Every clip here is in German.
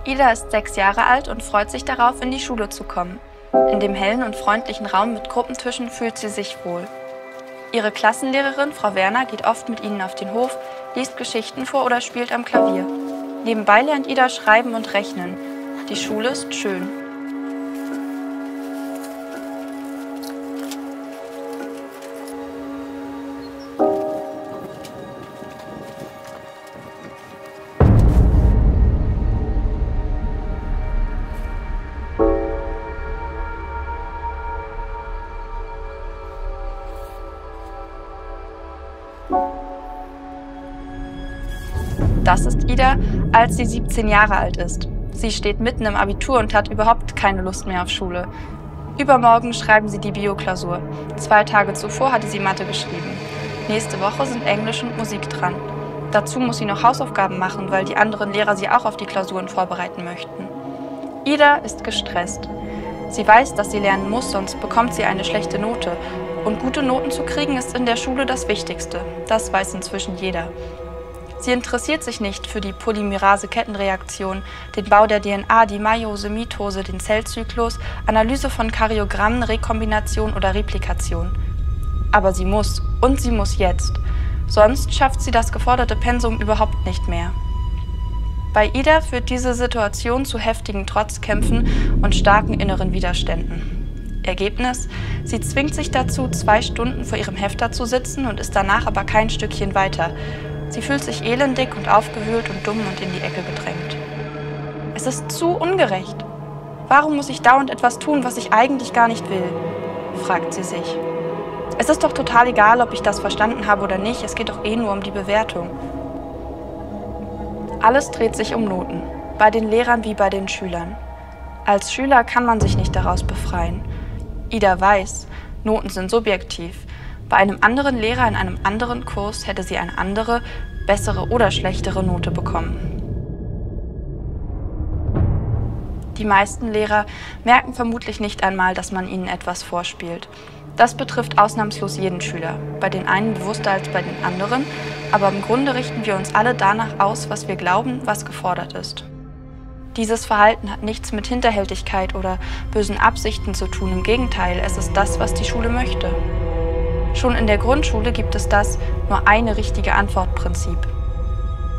Ida ist 6 Jahre alt und freut sich darauf, in die Schule zu kommen. In dem hellen und freundlichen Raum mit Gruppentischen fühlt sie sich wohl. Ihre Klassenlehrerin, Frau Werner, geht oft mit ihnen auf den Hof, liest Geschichten vor oder spielt am Klavier. Nebenbei lernt Ida schreiben und rechnen. Die Schule ist schön. Das ist Ida, als sie 17 Jahre alt ist. Sie steht mitten im Abitur und hat überhaupt keine Lust mehr auf Schule. Übermorgen schreiben sie die Bio-Klausur. 2 Tage zuvor hatte sie Mathe geschrieben. Nächste Woche sind Englisch und Musik dran. Dazu muss sie noch Hausaufgaben machen, weil die anderen Lehrer sie auch auf die Klausuren vorbereiten möchten. Ida ist gestresst. Sie weiß, dass sie lernen muss, sonst bekommt sie eine schlechte Note. Und gute Noten zu kriegen ist in der Schule das Wichtigste. Das weiß inzwischen jeder. Sie interessiert sich nicht für die Polymerase-Kettenreaktion, den Bau der DNA, die Meiose, Mitose, den Zellzyklus, Analyse von Karyogrammen, Rekombination oder Replikation. Aber sie muss, und sie muss jetzt. Sonst schafft sie das geforderte Pensum überhaupt nicht mehr. Bei Ida führt diese Situation zu heftigen Trotzkämpfen und starken inneren Widerständen. Ergebnis: Sie zwingt sich dazu, 2 Stunden vor ihrem Hefter zu sitzen und ist danach aber kein Stückchen weiter. Sie fühlt sich elendig und aufgewühlt und dumm und in die Ecke gedrängt. Es ist zu ungerecht. Warum muss ich dauernd etwas tun, was ich eigentlich gar nicht will? Fragt sie sich. Es ist doch total egal, ob ich das verstanden habe oder nicht, es geht doch eh nur um die Bewertung. Alles dreht sich um Noten, bei den Lehrern wie bei den Schülern. Als Schüler kann man sich nicht daraus befreien. Ida weiß, Noten sind subjektiv. Bei einem anderen Lehrer in einem anderen Kurs hätte sie eine andere, bessere oder schlechtere Note bekommen. Die meisten Lehrer merken vermutlich nicht einmal, dass man ihnen etwas vorspielt. Das betrifft ausnahmslos jeden Schüler, bei den einen bewusster als bei den anderen, aber im Grunde richten wir uns alle danach aus, was wir glauben, was gefordert ist. Dieses Verhalten hat nichts mit Hinterhältigkeit oder bösen Absichten zu tun, im Gegenteil, es ist das, was die Schule möchte. Schon in der Grundschule gibt es das nur eine richtige Antwort-Prinzip.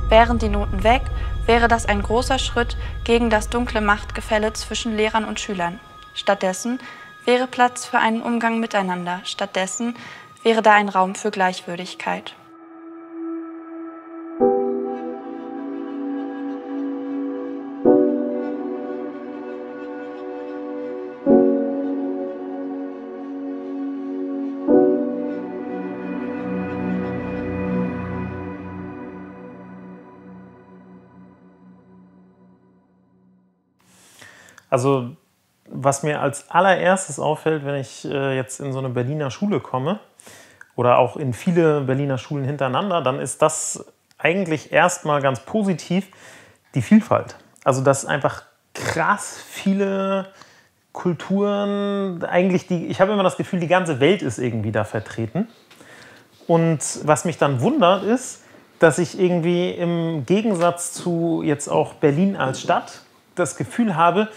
Wären die Noten weg, wäre das ein großer Schritt gegen das dunkle Machtgefälle zwischen Lehrern und Schülern. Stattdessen wäre Platz für einen Umgang miteinander. Stattdessen wäre da ein Raum für Gleichwürdigkeit. Also was mir als allererstes auffällt, wenn ich jetzt in so eine Berliner Schule komme oder auch in viele Berliner Schulen hintereinander, dann ist das eigentlich erstmal ganz positiv die Vielfalt. Also dass einfach krass viele Kulturen, ich habe immer das Gefühl, die ganze Welt ist irgendwie da vertreten. Und was mich dann wundert ist, dass ich irgendwie im Gegensatz zu jetzt auch Berlin als Stadt das Gefühl habe,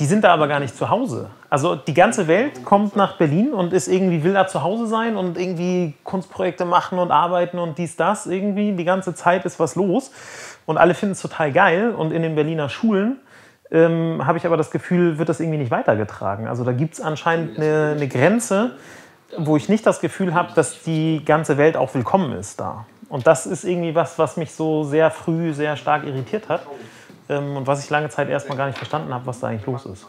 die sind da aber gar nicht zu Hause. Also die ganze Welt kommt nach Berlin und will da zu Hause sein und irgendwie Kunstprojekte machen und arbeiten und dies, das irgendwie. Die ganze Zeit ist was los und alle finden es total geil. Und in den Berliner Schulen habe ich aber das Gefühl, wird das irgendwie nicht weitergetragen. Also da gibt es anscheinend eine Grenze, wo ich nicht das Gefühl habe, dass die ganze Welt auch willkommen ist da. Und das ist irgendwie was mich so sehr früh sehr stark irritiert hat. Und was ich lange Zeit erstmal gar nicht verstanden habe, was da eigentlich los ist.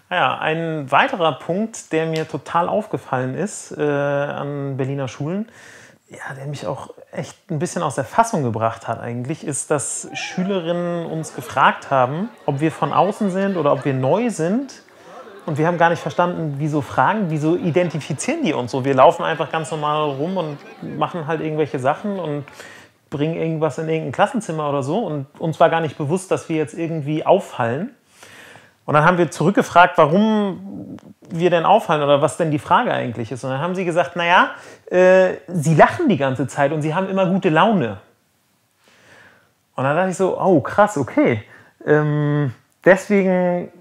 Naja, ein weiterer Punkt, der mir total aufgefallen ist an Berliner Schulen, ja, der mich auch echt ein bisschen aus der Fassung gebracht hat eigentlich, ist, dass Schülerinnen uns gefragt haben, ob wir von außen sind oder ob wir neu sind. Und wir haben gar nicht verstanden, wieso identifizieren die uns so? Wir laufen einfach ganz normal rum und machen halt irgendwelche Sachen und bringen irgendwas in irgendein Klassenzimmer oder so. Und uns war gar nicht bewusst, dass wir jetzt irgendwie auffallen. Und dann haben wir zurückgefragt, warum wir denn auffallen oder was denn die Frage eigentlich ist. Und dann haben sie gesagt, naja, sie lachen die ganze Zeit und sie haben immer gute Laune. Und dann dachte ich so, oh krass, okay. Deswegen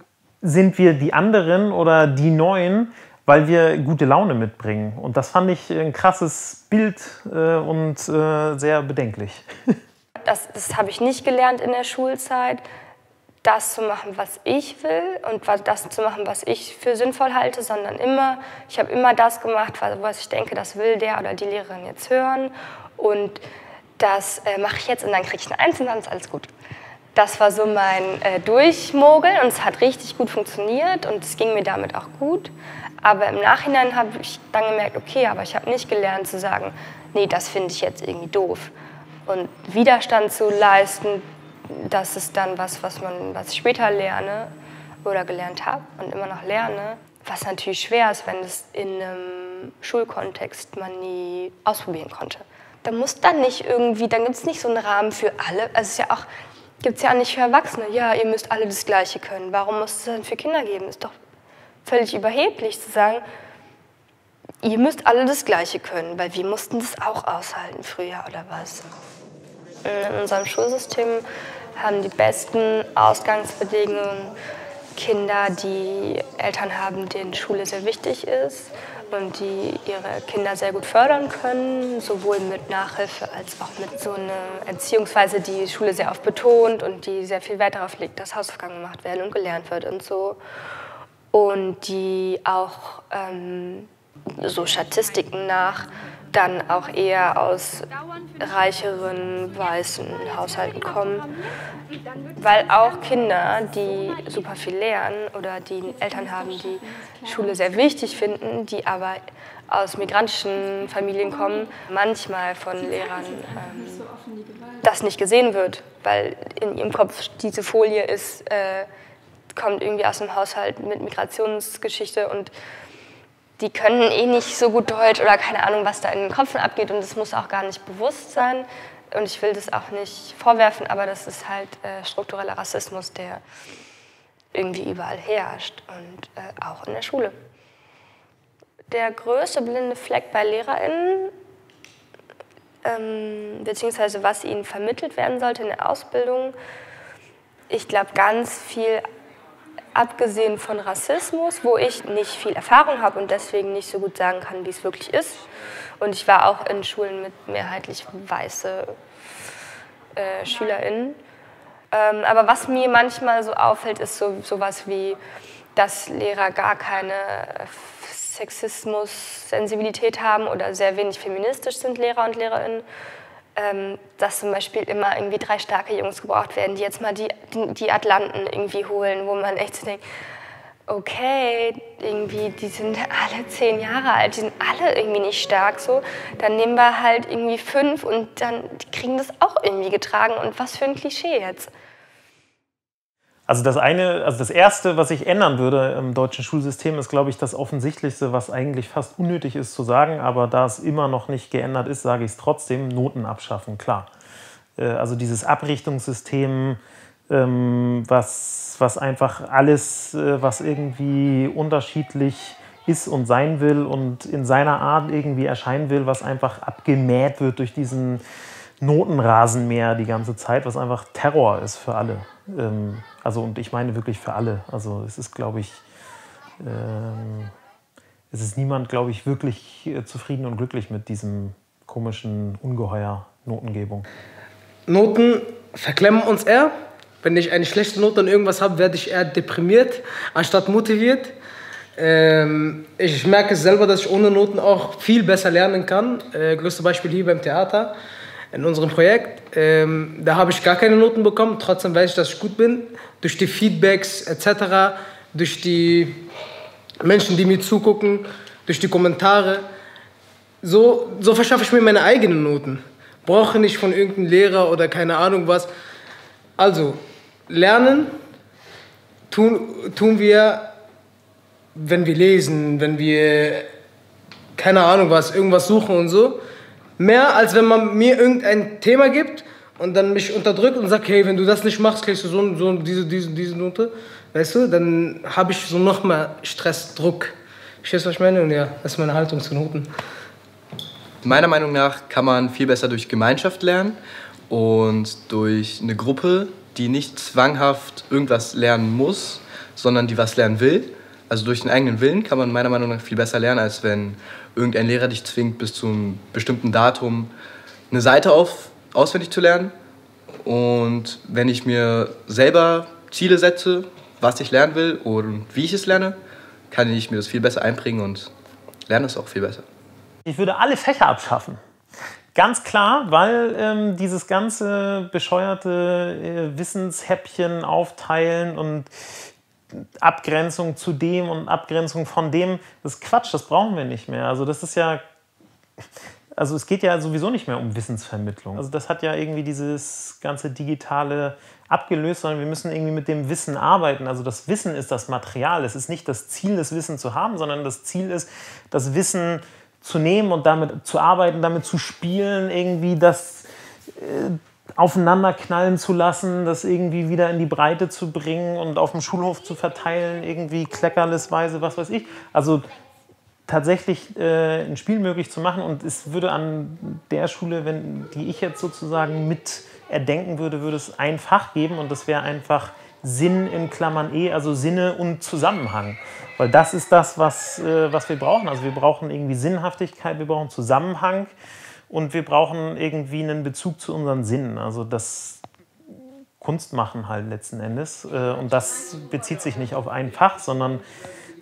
sind wir die anderen oder die Neuen, weil wir gute Laune mitbringen. Und das fand ich ein krasses Bild und sehr bedenklich. Das habe ich nicht gelernt in der Schulzeit, das zu machen, was ich will und das zu machen, was ich für sinnvoll halte, sondern ich habe immer das gemacht, was ich denke, das will der oder die Lehrerin jetzt hören und das mache ich jetzt und dann kriege ich eine Eins und dann ist alles gut. Das war so mein Durchmogeln und es hat richtig gut funktioniert und es ging mir damit auch gut. Aber im Nachhinein habe ich dann gemerkt, okay, aber ich habe nicht gelernt zu sagen, nee, das finde ich jetzt irgendwie doof. Und Widerstand zu leisten, das ist dann was ich später lerne oder gelernt habe und immer noch lerne. Was natürlich schwer ist, wenn es in einem Schulkontext man nie ausprobieren konnte. Da muss dann nicht irgendwie, dann gibt es nicht so einen Rahmen für alle. Also es ist ja auch, gibt es ja auch nicht für Erwachsene. Ja, ihr müsst alle das Gleiche können. Warum muss es dann für Kinder geben? Ist doch völlig überheblich zu sagen, ihr müsst alle das Gleiche können, weil wir mussten das auch aushalten früher oder was. In unserem Schulsystem haben die besten Ausgangsbedingungen Kinder, die Eltern haben, denen Schule sehr wichtig ist und die ihre Kinder sehr gut fördern können, sowohl mit Nachhilfe als auch mit so einer Erziehungsweise, die Schule sehr oft betont und die sehr viel Wert darauf legt, dass Hausaufgaben gemacht werden und gelernt wird und so. Und die auch so Statistiken nach dann auch eher aus reicheren, weißen Haushalten kommen. Weil auch Kinder, die super viel lernen oder die Eltern haben, die Schule sehr wichtig finden, die aber aus migrantischen Familien kommen, manchmal von Lehrern das nicht gesehen wird, weil in ihrem Kopf diese Folie ist, kommt irgendwie aus einem Haushalt mit Migrationsgeschichte und die können eh nicht so gut Deutsch oder keine Ahnung, was da in den Köpfen abgeht und das muss auch gar nicht bewusst sein und ich will das auch nicht vorwerfen, aber das ist halt struktureller Rassismus, der irgendwie überall herrscht und auch in der Schule. Der größte blinde Fleck bei LehrerInnen, beziehungsweise was ihnen vermittelt werden sollte in der Ausbildung, ich glaube ganz viel abgesehen von Rassismus, wo ich nicht viel Erfahrung habe und deswegen nicht so gut sagen kann, wie es wirklich ist. Und ich war auch in Schulen mit mehrheitlich weiße SchülerInnen. Aber was mir manchmal so auffällt, ist sowas wie, dass Lehrer gar keine Sexismus-Sensibilität haben oder sehr wenig feministisch sind, Lehrer und LehrerInnen. Dass zum Beispiel immer irgendwie 3 starke Jungs gebraucht werden, die jetzt mal die Atlanten irgendwie holen, wo man echt so denkt, okay, irgendwie, die sind alle 10 Jahre alt, die sind alle irgendwie nicht stark so, dann nehmen wir halt irgendwie 5 und dann die kriegen das auch irgendwie getragen und was für ein Klischee jetzt. Also das Erste, was ich ändern würde im deutschen Schulsystem, ist, glaube ich, das Offensichtlichste, was eigentlich fast unnötig ist zu sagen, aber da es immer noch nicht geändert ist, sage ich es trotzdem, Noten abschaffen, klar. Also dieses Abrichtungssystem, was einfach alles, was irgendwie unterschiedlich ist und sein will und in seiner Art irgendwie erscheinen will, was einfach abgemäht wird durch diesen Notenrasenmäher die ganze Zeit, was einfach Terror ist für alle. Und ich meine wirklich für alle. Also es ist, glaube ich, es ist niemand, glaube ich, wirklich zufrieden und glücklich mit diesem komischen Ungeheuer Notengebung. Noten verklemmen uns eher. Wenn ich eine schlechte Note an irgendwas habe, werde ich eher deprimiert, anstatt motiviert. Ich merke selber, dass ich ohne Noten auch viel besser lernen kann. Größtes Beispiel hier beim Theater. In unserem Projekt, da habe ich gar keine Noten bekommen, trotzdem weiß ich, dass ich gut bin. Durch die Feedbacks etc., durch die Menschen, die mir zugucken, durch die Kommentare. So verschaffe ich mir meine eigenen Noten. Brauche nicht von irgendeinem Lehrer oder keine Ahnung was. Also, lernen tun wir, wenn wir lesen, wenn wir, keine Ahnung was, irgendwas suchen und so. Mehr, als wenn man mir irgendein Thema gibt und dann mich unterdrückt und sagt, hey, wenn du das nicht machst, kriegst du diese Note. weißt du, dann habe ich so noch mehr Stress, Druck. Verstehst du, was ich meine? Und ja, das ist meine Haltung zu Noten. Meiner Meinung nach kann man viel besser durch Gemeinschaft lernen und durch eine Gruppe, die nicht zwanghaft irgendwas lernen muss, sondern die was lernen will. Also durch den eigenen Willen kann man meiner Meinung nach viel besser lernen, als wenn irgendein Lehrer dich zwingt, bis zu einem bestimmten Datum eine Seite auswendig zu lernen. Und wenn ich mir selber Ziele setze, was ich lernen will und wie ich es lerne, kann ich mir das viel besser einbringen und lerne es auch viel besser. Ich würde alle Fächer abschaffen. Ganz klar, weil dieses ganze bescheuerte Wissenshäppchen aufteilen und Abgrenzung zu dem und Abgrenzung von dem, das ist Quatsch, das brauchen wir nicht mehr. Also das ist ja, also es geht ja sowieso nicht mehr um Wissensvermittlung. Also das hat ja irgendwie dieses ganze Digitale abgelöst, sondern wir müssen irgendwie mit dem Wissen arbeiten. Also das Wissen ist das Material. Es ist nicht das Ziel, das Wissen zu haben, sondern das Ziel ist, das Wissen zu nehmen und damit zu arbeiten, damit zu spielen, irgendwie das aufeinander knallen zu lassen, das irgendwie wieder in die Breite zu bringen und auf dem Schulhof zu verteilen, irgendwie kleckerlesweise, was weiß ich. Also tatsächlich ein Spiel möglich zu machen, und es würde an der Schule, die ich jetzt sozusagen mit erdenken würde, würde es ein Fach geben, und das wäre einfach Sinn in Klammern E, also Sinne und Zusammenhang. Weil das ist das, was wir brauchen. Also wir brauchen irgendwie Sinnhaftigkeit, wir brauchen Zusammenhang und wir brauchen irgendwie einen Bezug zu unseren Sinnen. Also das Kunst machen halt letzten Endes. Und das bezieht sich nicht auf ein Fach, sondern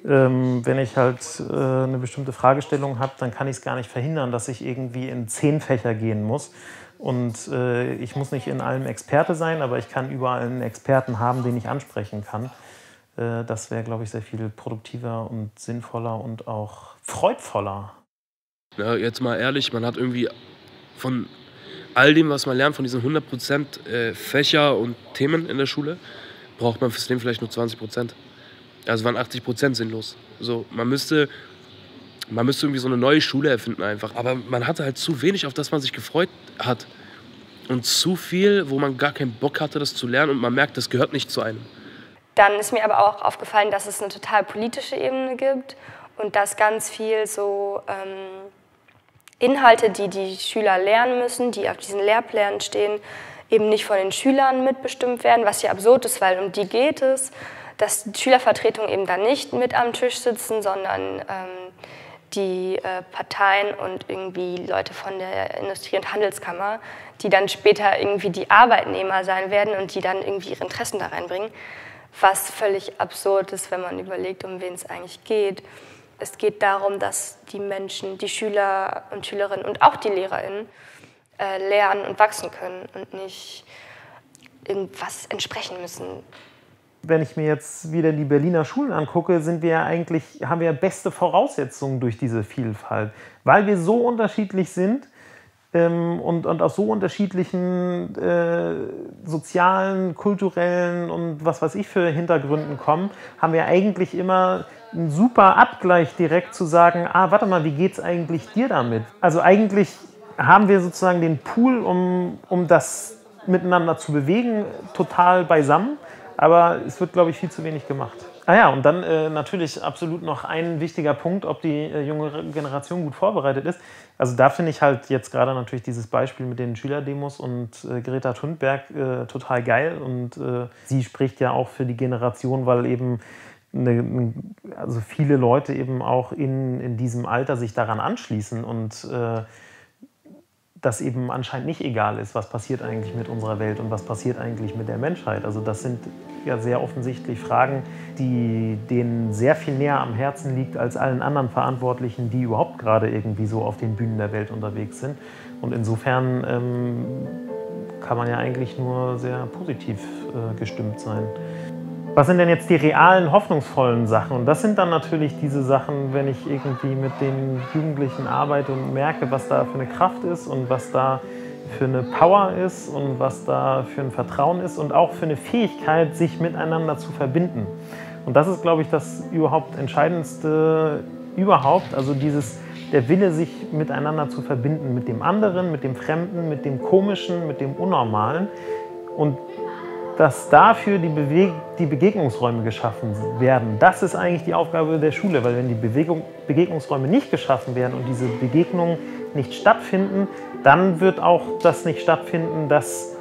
wenn ich halt eine bestimmte Fragestellung habe, dann kann ich es gar nicht verhindern, dass ich irgendwie in 10 Fächer gehen muss. Und ich muss nicht in allem Experte sein, aber ich kann überall einen Experten haben, den ich ansprechen kann. Das wäre, glaube ich, sehr viel produktiver und sinnvoller und auch freudvoller. Ja, jetzt mal ehrlich, man hat irgendwie von all dem, was man lernt, von diesen 100% Fächer und Themen in der Schule, braucht man fürs Leben vielleicht nur 20%. Also waren 80% sinnlos. So, man müsste irgendwie so eine neue Schule erfinden einfach. Aber man hatte halt zu wenig, auf das man sich gefreut hat. Und zu viel, wo man gar keinen Bock hatte, das zu lernen. Und man merkt, das gehört nicht zu einem. Dann ist mir aber auch aufgefallen, dass es eine total politische Ebene gibt und dass ganz viel so Inhalte, die die Schüler lernen müssen, die auf diesen Lehrplänen stehen, eben nicht von den Schülern mitbestimmt werden, was ja absurd ist, weil um die geht es, dass die Schülervertretungen eben dann nicht mit am Tisch sitzen, sondern die Parteien und irgendwie Leute von der Industrie- und Handelskammer, die dann später irgendwie die Arbeitnehmer sein werden und die dann irgendwie ihre Interessen da reinbringen. Was völlig absurd ist, wenn man überlegt, um wen es eigentlich geht. Es geht darum, dass die Menschen, die Schüler und Schülerinnen und auch die LehrerInnen lernen und wachsen können und nicht irgendwas entsprechen müssen. Wenn ich mir jetzt wieder die Berliner Schulen angucke, haben wir ja beste Voraussetzungen durch diese Vielfalt. Weil wir so unterschiedlich sind und aus so unterschiedlichen sozialen, kulturellen und was weiß ich für Hintergründen kommen, haben wir eigentlich immer einen super Abgleich direkt zu sagen, warte mal, wie geht's eigentlich dir damit? Also eigentlich haben wir sozusagen den Pool, um das miteinander zu bewegen, total beisammen. Aber es wird, glaube ich, viel zu wenig gemacht. Und dann natürlich absolut noch ein wichtiger Punkt, ob die junge Generation gut vorbereitet ist. Also da finde ich halt jetzt gerade natürlich dieses Beispiel mit den Schülerdemos und Greta Thunberg total geil. Und sie spricht ja auch für die Generation, weil eben also viele Leute eben auch in diesem Alter sich daran anschließen und das eben anscheinend nicht egal ist, was passiert eigentlich mit unserer Welt und was passiert eigentlich mit der Menschheit. Also das sind ja sehr offensichtlich Fragen, die denen sehr viel näher am Herzen liegt als allen anderen Verantwortlichen, die überhaupt gerade irgendwie so auf den Bühnen der Welt unterwegs sind. Und insofern kann man ja eigentlich nur sehr positiv gestimmt sein. Was sind denn jetzt die realen, hoffnungsvollen Sachen? Und das sind dann natürlich diese Sachen, wenn ich irgendwie mit den Jugendlichen arbeite und merke, was da für eine Kraft ist und was da für eine Power ist und was da für ein Vertrauen ist und auch für eine Fähigkeit, sich miteinander zu verbinden. Und das ist, glaube ich, das überhaupt Entscheidendste überhaupt. Also der Wille, sich miteinander zu verbinden, mit dem anderen, mit dem Fremden, mit dem Komischen, mit dem Unnormalen. Und dass dafür die Begegnungsräume geschaffen werden. Das ist eigentlich die Aufgabe der Schule, weil wenn die Begegnungsräume nicht geschaffen werden und diese Begegnungen nicht stattfinden, dann wird auch das nicht stattfinden, dass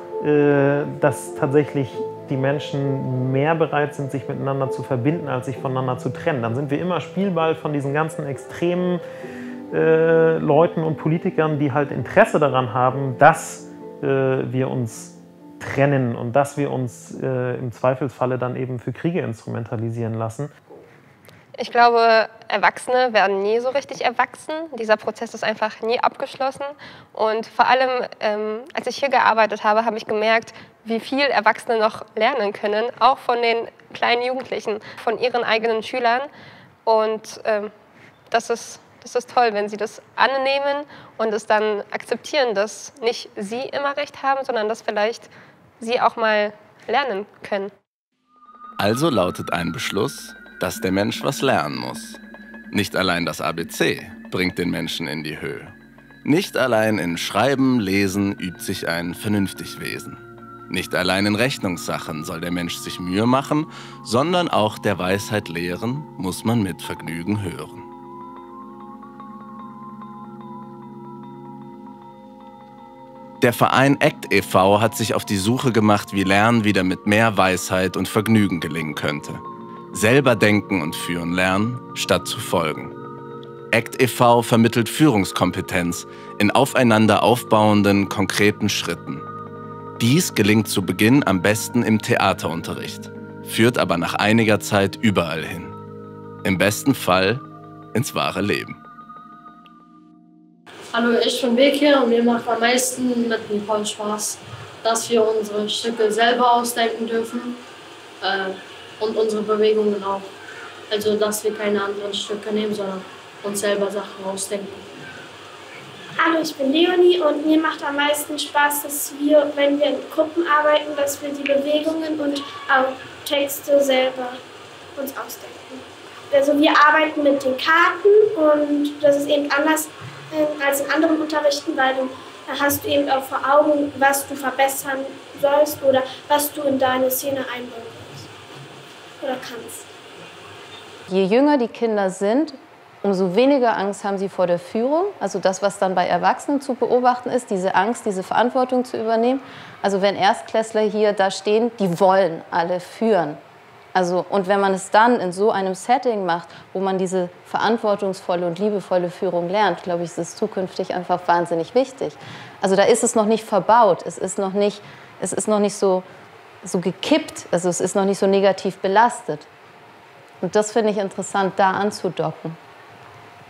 tatsächlich die Menschen mehr bereit sind, sich miteinander zu verbinden, als sich voneinander zu trennen. Dann sind wir immer Spielball von diesen ganzen extremen Leuten und Politikern, die halt Interesse daran haben, dass wir uns trennen und dass wir uns im Zweifelsfalle dann eben für Kriege instrumentalisieren lassen. Ich glaube, Erwachsene werden nie so richtig erwachsen. Dieser Prozess ist einfach nie abgeschlossen. Und vor allem, als ich hier gearbeitet habe, habe ich gemerkt, wie viel Erwachsene noch lernen können, auch von den kleinen Jugendlichen, von ihren eigenen Schülern. Und das ist toll, wenn sie das annehmen und es dann akzeptieren, dass nicht sie immer recht haben, sondern dass vielleicht sie auch mal lernen können. Also lautet ein Beschluss, dass der Mensch was lernen muss. Nicht allein das ABC bringt den Menschen in die Höhe. Nicht allein in Schreiben, Lesen übt sich ein Vernünftigwesen. Nicht allein in Rechnungssachen soll der Mensch sich Mühe machen, sondern auch der Weisheit lehren muss man mit Vergnügen hören. Der Verein ACT e.V. hat sich auf die Suche gemacht, wie Lernen wieder mit mehr Weisheit und Vergnügen gelingen könnte. Selber denken und führen lernen, statt zu folgen. ACT e.V. vermittelt Führungskompetenz in aufeinander aufbauenden, konkreten Schritten. Dies gelingt zu Beginn am besten im Theaterunterricht, führt aber nach einiger Zeit überall hin. Im besten Fall ins wahre Leben. Hallo, ich bin Bekir und mir macht am meisten mit dem Paul Spaß, dass wir unsere Stücke selber ausdenken dürfen und unsere Bewegungen auch. Also, dass wir keine anderen Stücke nehmen, sondern uns selber Sachen ausdenken. Hallo, ich bin Leonie und mir macht am meisten Spaß, dass wir, wenn wir in Gruppen arbeiten, dass wir die Bewegungen und auch Texte selber uns ausdenken. Also wir arbeiten mit den Karten und das ist eben anders als in anderen Unterrichten, weil du hast du eben auch vor Augen, was du verbessern sollst oder was du in deine Szene einbauen willst oder kannst. Je jünger die Kinder sind, umso weniger Angst haben sie vor der Führung. Also das, was dann bei Erwachsenen zu beobachten ist, diese Angst, diese Verantwortung zu übernehmen. Also wenn Erstklässler hier da stehen, die wollen alle führen. Also, und wenn man es dann in so einem Setting macht, wo man diese verantwortungsvolle und liebevolle Führung lernt, glaube ich, ist es zukünftig einfach wahnsinnig wichtig. Also da ist es noch nicht verbaut, es ist noch nicht so gekippt, also es ist noch nicht so negativ belastet. Und das finde ich interessant, da anzudocken.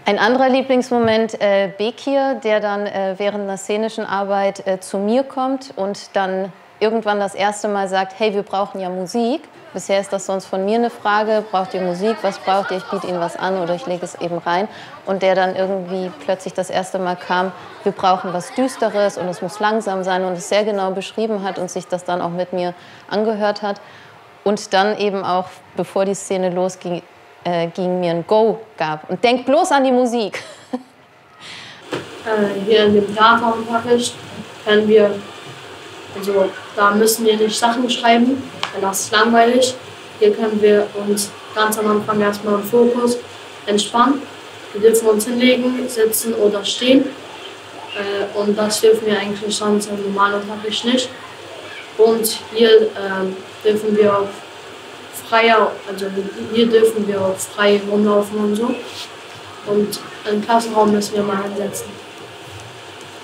Ein anderer Lieblingsmoment, Bekir, der dann während einer szenischen Arbeit zu mir kommt und dann irgendwann das erste Mal sagt, hey, wir brauchen ja Musik. Bisher ist das sonst von mir eine Frage, braucht ihr Musik, was braucht ihr, ich biete Ihnen was an oder ich lege es eben rein. Und der dann irgendwie plötzlich das erste Mal kam, wir brauchen was Düsteres und es muss langsam sein und es sehr genau beschrieben hat und sich das dann auch mit mir angehört hat. Und dann eben auch, bevor die Szene losging, mir ein Go gab. Und denk bloß an die Musik. Hier in dem Theaterunterricht können wir, also da müssen wir nicht Sachen schreiben, denn das ist langweilig. Hier können wir uns ganz am Anfang erstmal im Fokus entspannen. Wir dürfen uns hinlegen, sitzen oder stehen. Und das dürfen wir eigentlich sonst im normalen Unterricht nicht. Und hier dürfen wir auch hier dürfen wir auch frei rumlaufen und so. Und im Klassenraum müssen wir mal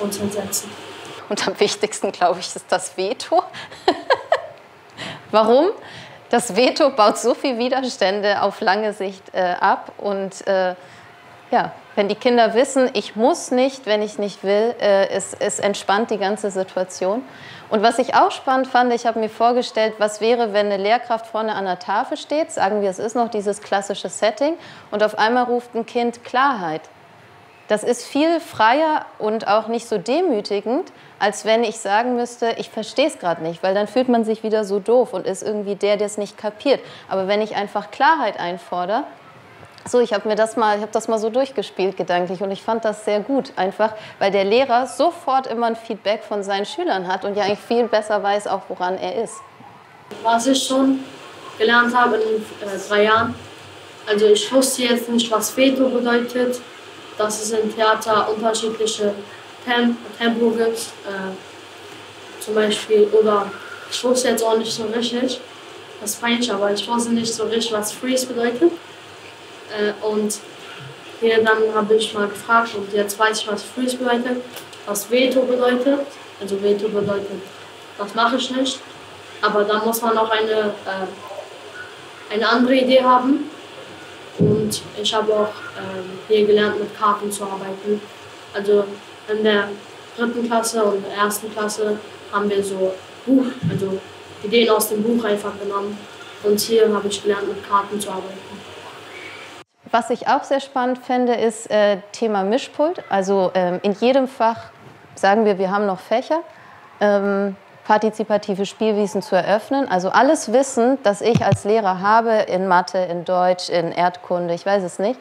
uns hinsetzen. Und am wichtigsten, glaube ich, ist das Veto. Warum? Das Veto baut so viel Widerstände auf lange Sicht ab. Und ja, wenn die Kinder wissen, ich muss nicht, wenn ich nicht will, es entspannt die ganze Situation. Und was ich auch spannend fand, ich habe mir vorgestellt, was wäre, wenn eine Lehrkraft vorne an der Tafel steht, sagen wir, es ist noch dieses klassische Setting, und auf einmal ruft ein Kind Klarheit. Das ist viel freier und auch nicht so demütigend, als wenn ich sagen müsste, ich verstehe es gerade nicht, weil dann fühlt man sich wieder so doof und ist irgendwie der es nicht kapiert. Aber wenn ich einfach Klarheit einfordere, so, ich habe das mal so durchgespielt gedanklich und ich fand das sehr gut, einfach, weil der Lehrer sofort immer ein Feedback von seinen Schülern hat und ja eigentlich viel besser weiß auch, woran er ist. Was ich schon gelernt habe in 3 Jahren, also ich wusste jetzt nicht, was Veto bedeutet, dass es im Theater unterschiedliche Tempo gibt, zum Beispiel, oder ich wusste jetzt auch nicht so richtig, das ist peinlich, aber ich wusste nicht so richtig, was Freeze bedeutet. Und hier dann habe ich mal gefragt und jetzt weiß ich, was Freeze bedeutet, was Veto bedeutet. Also Veto bedeutet, das mache ich nicht. Aber da muss man auch eine andere Idee haben. Und ich habe auch hier gelernt, mit Karten zu arbeiten. Also in der 3. Klasse und der 1. Klasse haben wir so also Ideen aus dem Buch einfach genommen. Und hier habe ich gelernt, mit Karten zu arbeiten. Was ich auch sehr spannend finde, ist Thema Mischpult. Also in jedem Fach sagen wir haben noch Fächer, partizipative Spielwiesen zu eröffnen. Also alles Wissen, das ich als Lehrer habe in Mathe, in Deutsch, in Erdkunde, ich weiß es nicht,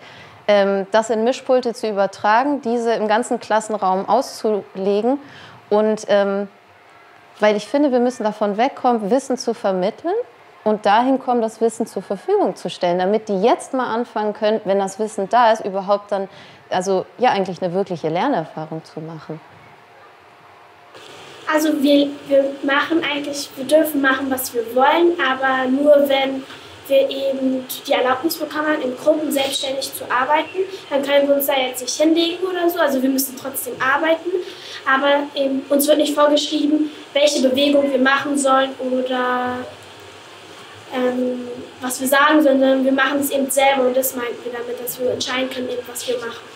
das in Mischpulte zu übertragen, diese im ganzen Klassenraum auszulegen. Und weil ich finde, wir müssen davon wegkommen, Wissen zu vermitteln und dahin kommen, das Wissen zur Verfügung zu stellen, damit die jetzt mal anfangen können, wenn das Wissen da ist, überhaupt dann, also ja, eigentlich eine wirkliche Lernerfahrung zu machen. Also wir dürfen machen, was wir wollen, aber nur wenn wir eben die Erlaubnis bekommen, in Gruppen selbstständig zu arbeiten, dann können wir uns da jetzt nicht hinlegen oder so, also wir müssen trotzdem arbeiten, aber uns wird nicht vorgeschrieben, welche Bewegung wir machen sollen oder was wir sagen, sondern wir machen es eben selber und das meinten wir damit, dass wir entscheiden können, eben, was wir machen.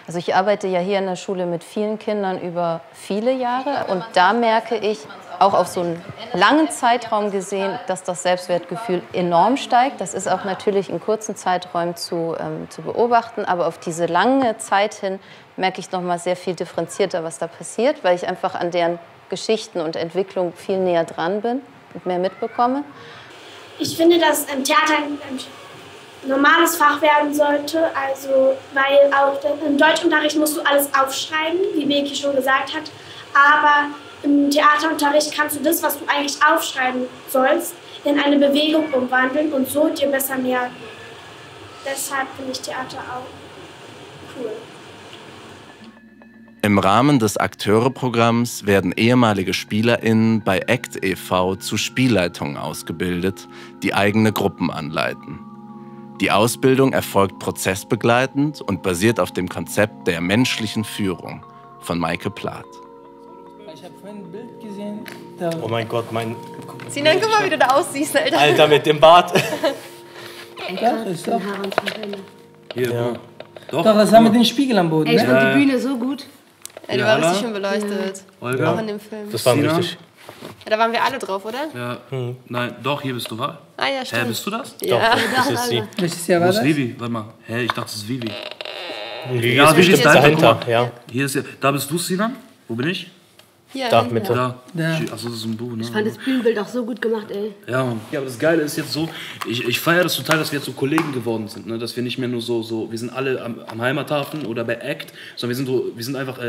Also ich arbeite ja hier in der Schule mit vielen Kindern über viele Jahre und da merke ich, auch auf so einen langen Zeitraum gesehen, dass das Selbstwertgefühl enorm steigt. Das ist auch natürlich in kurzen Zeiträumen zu beobachten, aber auf diese lange Zeit hin merke ich noch mal sehr viel differenzierter, was da passiert, weil ich einfach an deren Geschichten und Entwicklung viel näher dran bin und mehr mitbekomme. Ich finde, dass im Theater ein normales Fach werden sollte, also weil auch im Deutschunterricht musst du alles aufschreiben, wie Beki schon gesagt hat, aber im Theaterunterricht kannst du das, was du eigentlich aufschreiben sollst, in eine Bewegung umwandeln und so dir besser merken. Deshalb finde ich Theater auch cool. Im Rahmen des Akteure-Programms werden ehemalige SpielerInnen bei ACT e.V. zu Spielleitungen ausgebildet, die eigene Gruppen anleiten. Die Ausbildung erfolgt prozessbegleitend und basiert auf dem Konzept der menschlichen Führung von Maike Plath. Ich habe vorhin ein Bild gesehen. Oh mein Gott, Sinan, guck mal, wie du da aussiehst, Alter. Alter, mit dem Bart. Hier, ja. Doch, das haben wir den Spiegel am Boden. Ey, ich fand die Bühne so gut. Ja, die war richtig schön beleuchtet. Olga. Auch in dem Film. Das war richtig. Ja, da waren wir alle drauf, oder? Ja. Nein, doch, hier bist du, wa? Ah ja, stimmt. Hä, bist du das? Ja. Doch, das ist sie. Welches Jahr Wo war ist das? Vivi? Warte mal. Hä, ich dachte, das ist Vivi. Vivi Ja, ist bestimmt dahinter. Ja. Hier ist ja. Da bist du, Sinan? Wo bin ich? Hier, Da, Mitte. Da. Da. Achso, das ist ein Buch, ne? Ich fand das Bühnenbild auch so gut gemacht, ey. Ja, Mann. Ja, aber das Geile ist jetzt so, ich feiere das total, dass wir jetzt so Kollegen geworden sind, ne? Dass wir nicht mehr nur so wir sind alle am Heimathafen oder bei ACT, sondern wir sind einfach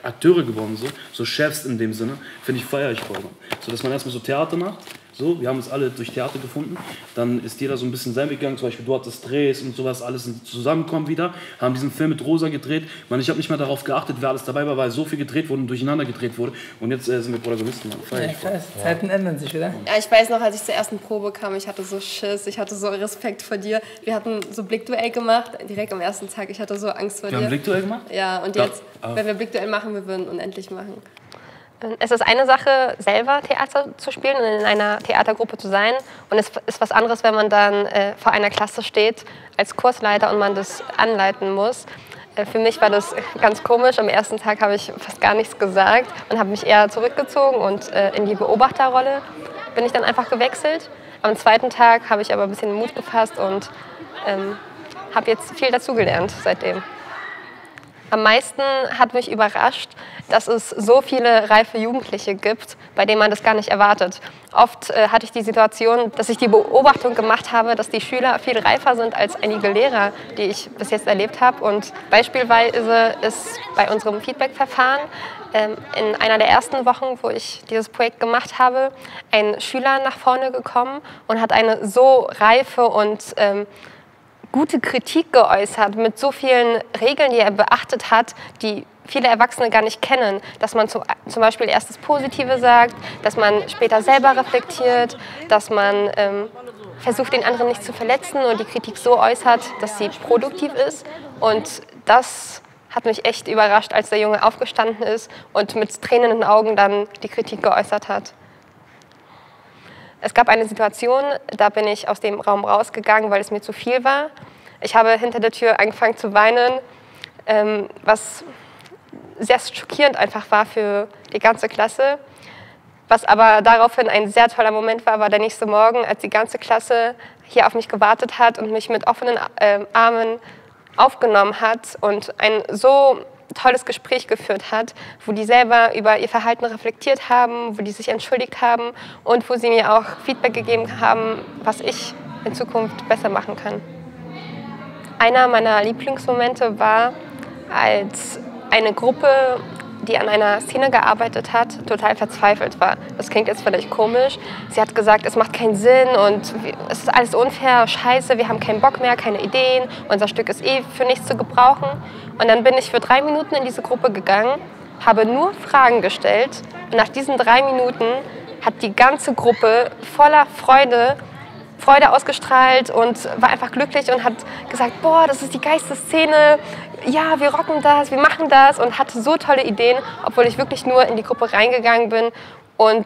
Akteure geworden, so Chefs in dem Sinne. Finde ich, feiere ich voll. So, dass man erstmal so Theater macht, so, wir haben uns alle durch Theater gefunden, dann ist jeder so ein bisschen sein Weg gegangen, zum Beispiel du hattest Drehs und sowas, alles zusammenkommen wieder, haben diesen Film mit Rosa gedreht. Man, ich habe nicht mal darauf geachtet, wer alles dabei war, weil so viel gedreht wurde und durcheinander gedreht wurde und jetzt sind wir Protagonisten. Ja, krass. Zeiten ändern sich, oder? Ja, ich weiß noch, als ich zur ersten Probe kam, ich hatte so Schiss, ich hatte so Respekt vor dir. Wir hatten so Blickduell gemacht, direkt am ersten Tag. Ich hatte so Angst vor dir. Wir haben Blickduell gemacht? Ja, und jetzt, wenn wir Blickduell machen, wir würden unendlich machen. Es ist eine Sache, selber Theater zu spielen und in einer Theatergruppe zu sein. Und es ist was anderes, wenn man dann vor einer Klasse steht als Kursleiter und man das anleiten muss. Für mich war das ganz komisch. Am ersten Tag habe ich fast gar nichts gesagt und habe mich eher zurückgezogen und in die Beobachterrolle bin ich dann einfach gewechselt. Am zweiten Tag habe ich aber ein bisschen Mut gefasst und habe jetzt viel dazugelernt seitdem. Am meisten hat mich überrascht, dass es so viele reife Jugendliche gibt, bei denen man das gar nicht erwartet. Oft hatte ich die Situation, dass ich die Beobachtung gemacht habe, dass die Schüler viel reifer sind als einige Lehrer, die ich bis jetzt erlebt habe. Und beispielsweise ist bei unserem Feedback-Verfahren in einer der ersten Wochen, wo ich dieses Projekt gemacht habe, ein Schüler nach vorne gekommen und hat eine so reife und gute Kritik geäußert, mit so vielen Regeln, die er beachtet hat, die viele Erwachsene gar nicht kennen. Dass man zum Beispiel erst das Positive sagt, dass man später selber reflektiert, dass man versucht, den anderen nicht zu verletzen und die Kritik so äußert, dass sie produktiv ist. Und das hat mich echt überrascht, als der Junge aufgestanden ist und mit Tränen in den Augen dann die Kritik geäußert hat. Es gab eine Situation, da bin ich aus dem Raum rausgegangen, weil es mir zu viel war. Ich habe hinter der Tür angefangen zu weinen, was sehr schockierend einfach war für die ganze Klasse. Was aber daraufhin ein sehr toller Moment war, war der nächste Morgen, als die ganze Klasse hier auf mich gewartet hat und mich mit offenen Armen aufgenommen hat und ein so tolles Gespräch geführt hat, wo die selber über ihr Verhalten reflektiert haben, wo die sich entschuldigt haben und wo sie mir auch Feedback gegeben haben, was ich in Zukunft besser machen kann. Einer meiner Lieblingsmomente war, als eine Gruppe, die an einer Szene gearbeitet hat, total verzweifelt war. Das klingt jetzt vielleicht komisch. Sie hat gesagt, es macht keinen Sinn und es ist alles unfair, scheiße, wir haben keinen Bock mehr, keine Ideen, unser Stück ist eh für nichts zu gebrauchen. Und dann bin ich für 3 Minuten in diese Gruppe gegangen, habe nur Fragen gestellt und nach diesen 3 Minuten hat die ganze Gruppe voller Freude ausgestrahlt und war einfach glücklich und hat gesagt, boah, das ist die geilste Szene, ja, wir rocken das, wir machen das und hatte so tolle Ideen, obwohl ich wirklich nur in die Gruppe reingegangen bin und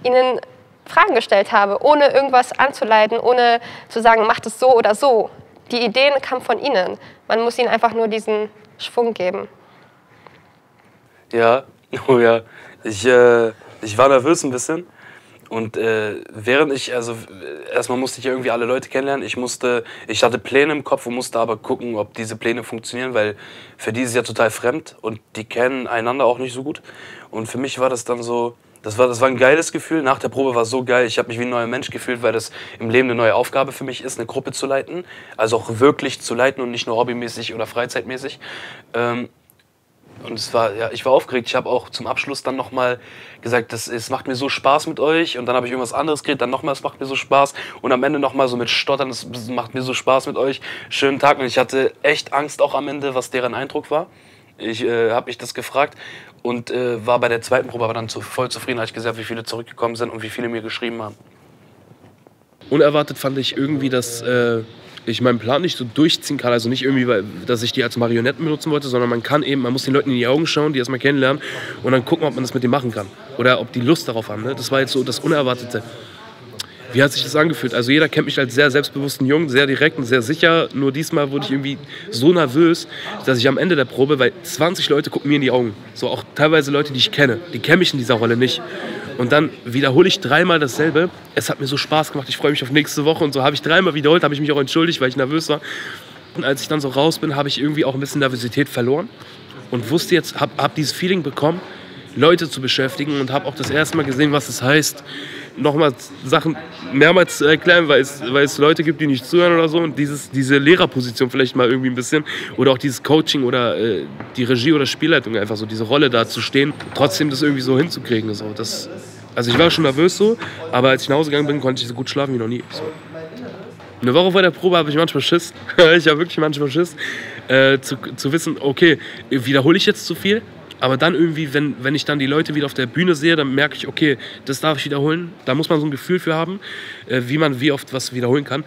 ihnen Fragen gestellt habe, ohne irgendwas anzuleiten, ohne zu sagen, macht es so oder so. Die Ideen kamen von ihnen. Man muss ihnen einfach nur diesen Schwung geben. Ja, oh ja, ich war nervös ein bisschen. Und während erstmal musste ich ja irgendwie alle Leute kennenlernen. Ich hatte Pläne im Kopf und musste aber gucken, ob diese Pläne funktionieren, weil für die ist es ja total fremd und die kennen einander auch nicht so gut. Und für mich war das dann so, das war ein geiles Gefühl. Nach der Probe war es so geil, ich habe mich wie ein neuer Mensch gefühlt, weil das im Leben eine neue Aufgabe für mich ist, eine Gruppe zu leiten. Also auch wirklich zu leiten und nicht nur hobbymäßig oder freizeitmäßig. Und ich war aufgeregt. Ich habe auch zum Abschluss dann nochmal gesagt, es macht mir so Spaß mit euch. Und dann habe ich irgendwas anderes geredet, dann nochmal, es macht mir so Spaß. Und am Ende nochmal so mit Stottern, es macht mir so Spaß mit euch. Schönen Tag. Und ich hatte echt Angst auch am Ende, was deren Eindruck war. Ich habe mich das gefragt und war bei der zweiten Probe aber dann voll zufrieden, als ich gesagt habe, wie viele zurückgekommen sind und wie viele mir geschrieben haben. Unerwartet fand ich irgendwie, dass ich meinen Plan nicht so durchziehen kann, also nicht irgendwie, dass ich die als Marionetten benutzen wollte, sondern man muss den Leuten in die Augen schauen, die erstmal kennenlernen und dann gucken, ob man das mit denen machen kann oder ob die Lust darauf haben. Ne? Das war jetzt so das Unerwartete. Wie hat sich das angefühlt? Also jeder kennt mich als sehr selbstbewussten Jungen, sehr direkt und sehr sicher. Nur diesmal wurde ich irgendwie so nervös, dass ich am Ende der Probe, weil 20 Leute gucken mir in die Augen, so auch teilweise Leute, die ich kenne, die kennen mich in dieser Rolle nicht. Und dann wiederhole ich 3-mal dasselbe. Es hat mir so Spaß gemacht, ich freue mich auf nächste Woche und so. Habe ich 3-mal wiederholt, habe ich mich auch entschuldigt, weil ich nervös war. Und als ich dann so raus bin, habe ich irgendwie auch ein bisschen Nervosität verloren und wusste jetzt, hab dieses Feeling bekommen, Leute zu beschäftigen und habe auch das erste Mal gesehen, was es heißt, nochmal Sachen mehrmals zu erklären, weil es Leute gibt, die nicht zuhören oder so und diese Lehrerposition vielleicht mal irgendwie ein bisschen oder auch dieses Coaching oder die Regie oder Spielleitung, einfach so diese Rolle da zu stehen, trotzdem das irgendwie so hinzukriegen. So. Also ich war schon nervös so, aber als ich nach Hause gegangen bin, konnte ich so gut schlafen wie noch nie. So. Eine Woche vor der Probe habe ich manchmal Schiss, ich habe wirklich manchmal Schiss, zu wissen, okay, wiederhole ich jetzt zu viel? Aber dann irgendwie, wenn ich dann die Leute wieder auf der Bühne sehe, dann merke ich, okay, das darf ich wiederholen. Da muss man so ein Gefühl für haben, wie oft was wiederholen kann.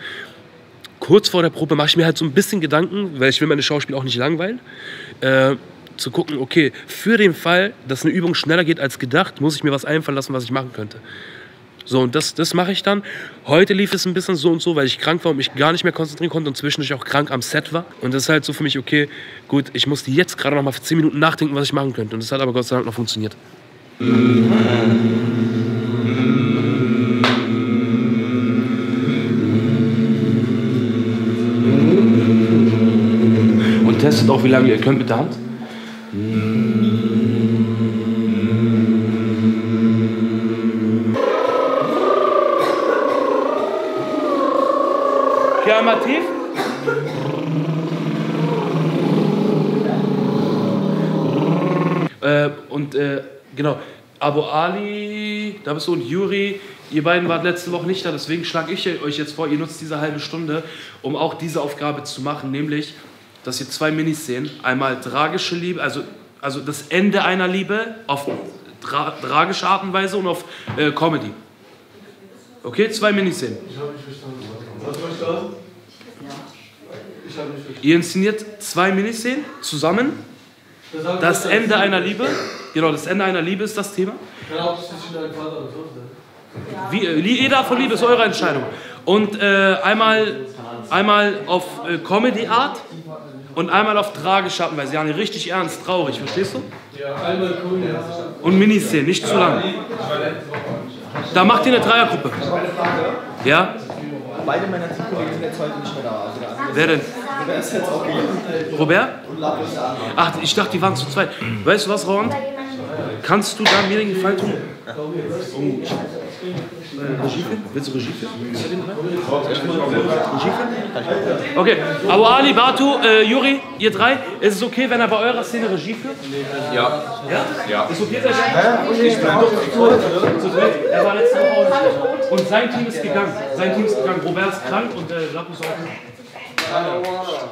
Kurz vor der Probe mache ich mir halt so ein bisschen Gedanken, weil ich will meine Schauspieler auch nicht langweilen, zu gucken, okay, für den Fall, dass eine Übung schneller geht als gedacht, muss ich mir was einfallen lassen, was ich machen könnte. So, und das mache ich dann. Heute lief es ein bisschen so und so, weil ich krank war und mich gar nicht mehr konzentrieren konnte und zwischendurch auch krank am Set war. Und das ist halt so für mich, okay, gut, ich musste jetzt gerade noch mal für 10 Minuten nachdenken, was ich machen könnte. Und das hat aber Gott sei Dank noch funktioniert. Und testet auch, wie lange ihr könnt mit der Hand. Okay, einmal tief. Genau, Abu Ali, da bist du, und Juri, ihr beiden wart letzte Woche nicht da, deswegen schlage ich euch jetzt vor, ihr nutzt diese halbe Stunde, um auch diese Aufgabe zu machen, nämlich, dass ihr 2 Minis sehen. Einmal tragische Liebe, also das Ende einer Liebe auf tragische Art und Weise und auf Comedy. Okay, 2 Minis sehen. Ihr inszeniert 2 Miniszenen zusammen. Das Ende einer Liebe. Genau, das Ende einer Liebe ist das Thema. Jeder von Liebe ist eure Entscheidung. Und einmal auf Comedy-Art und einmal auf tragische Art und Weise. Ja, richtig ernst, traurig, verstehst du? Ja, einmal cool. Und Miniszenen, nicht zu lang. Da macht ihr eine Dreiergruppe. Ja? Beide meiner Teamkollegen sind jetzt heute nicht mehr da. Also wer denn? Robert ist jetzt auch gegangen. Robert? Und Lars ist da. Ach, ich dachte, die waren zu zweit. Weißt du was, Roland? Kannst du da mir den Gefallen tun? Regie filmen? Willst du Regie filmen? Okay, Abu Ali, Batu, Juri, ihr 3, ist es okay, wenn er bei eurer Szene Regie führt? Ja. Ja? Ja. Ist okay, er war letzte Woche auch nicht. Und sein Team ist gegangen. Robert ist krank und Lapu ist auch krank.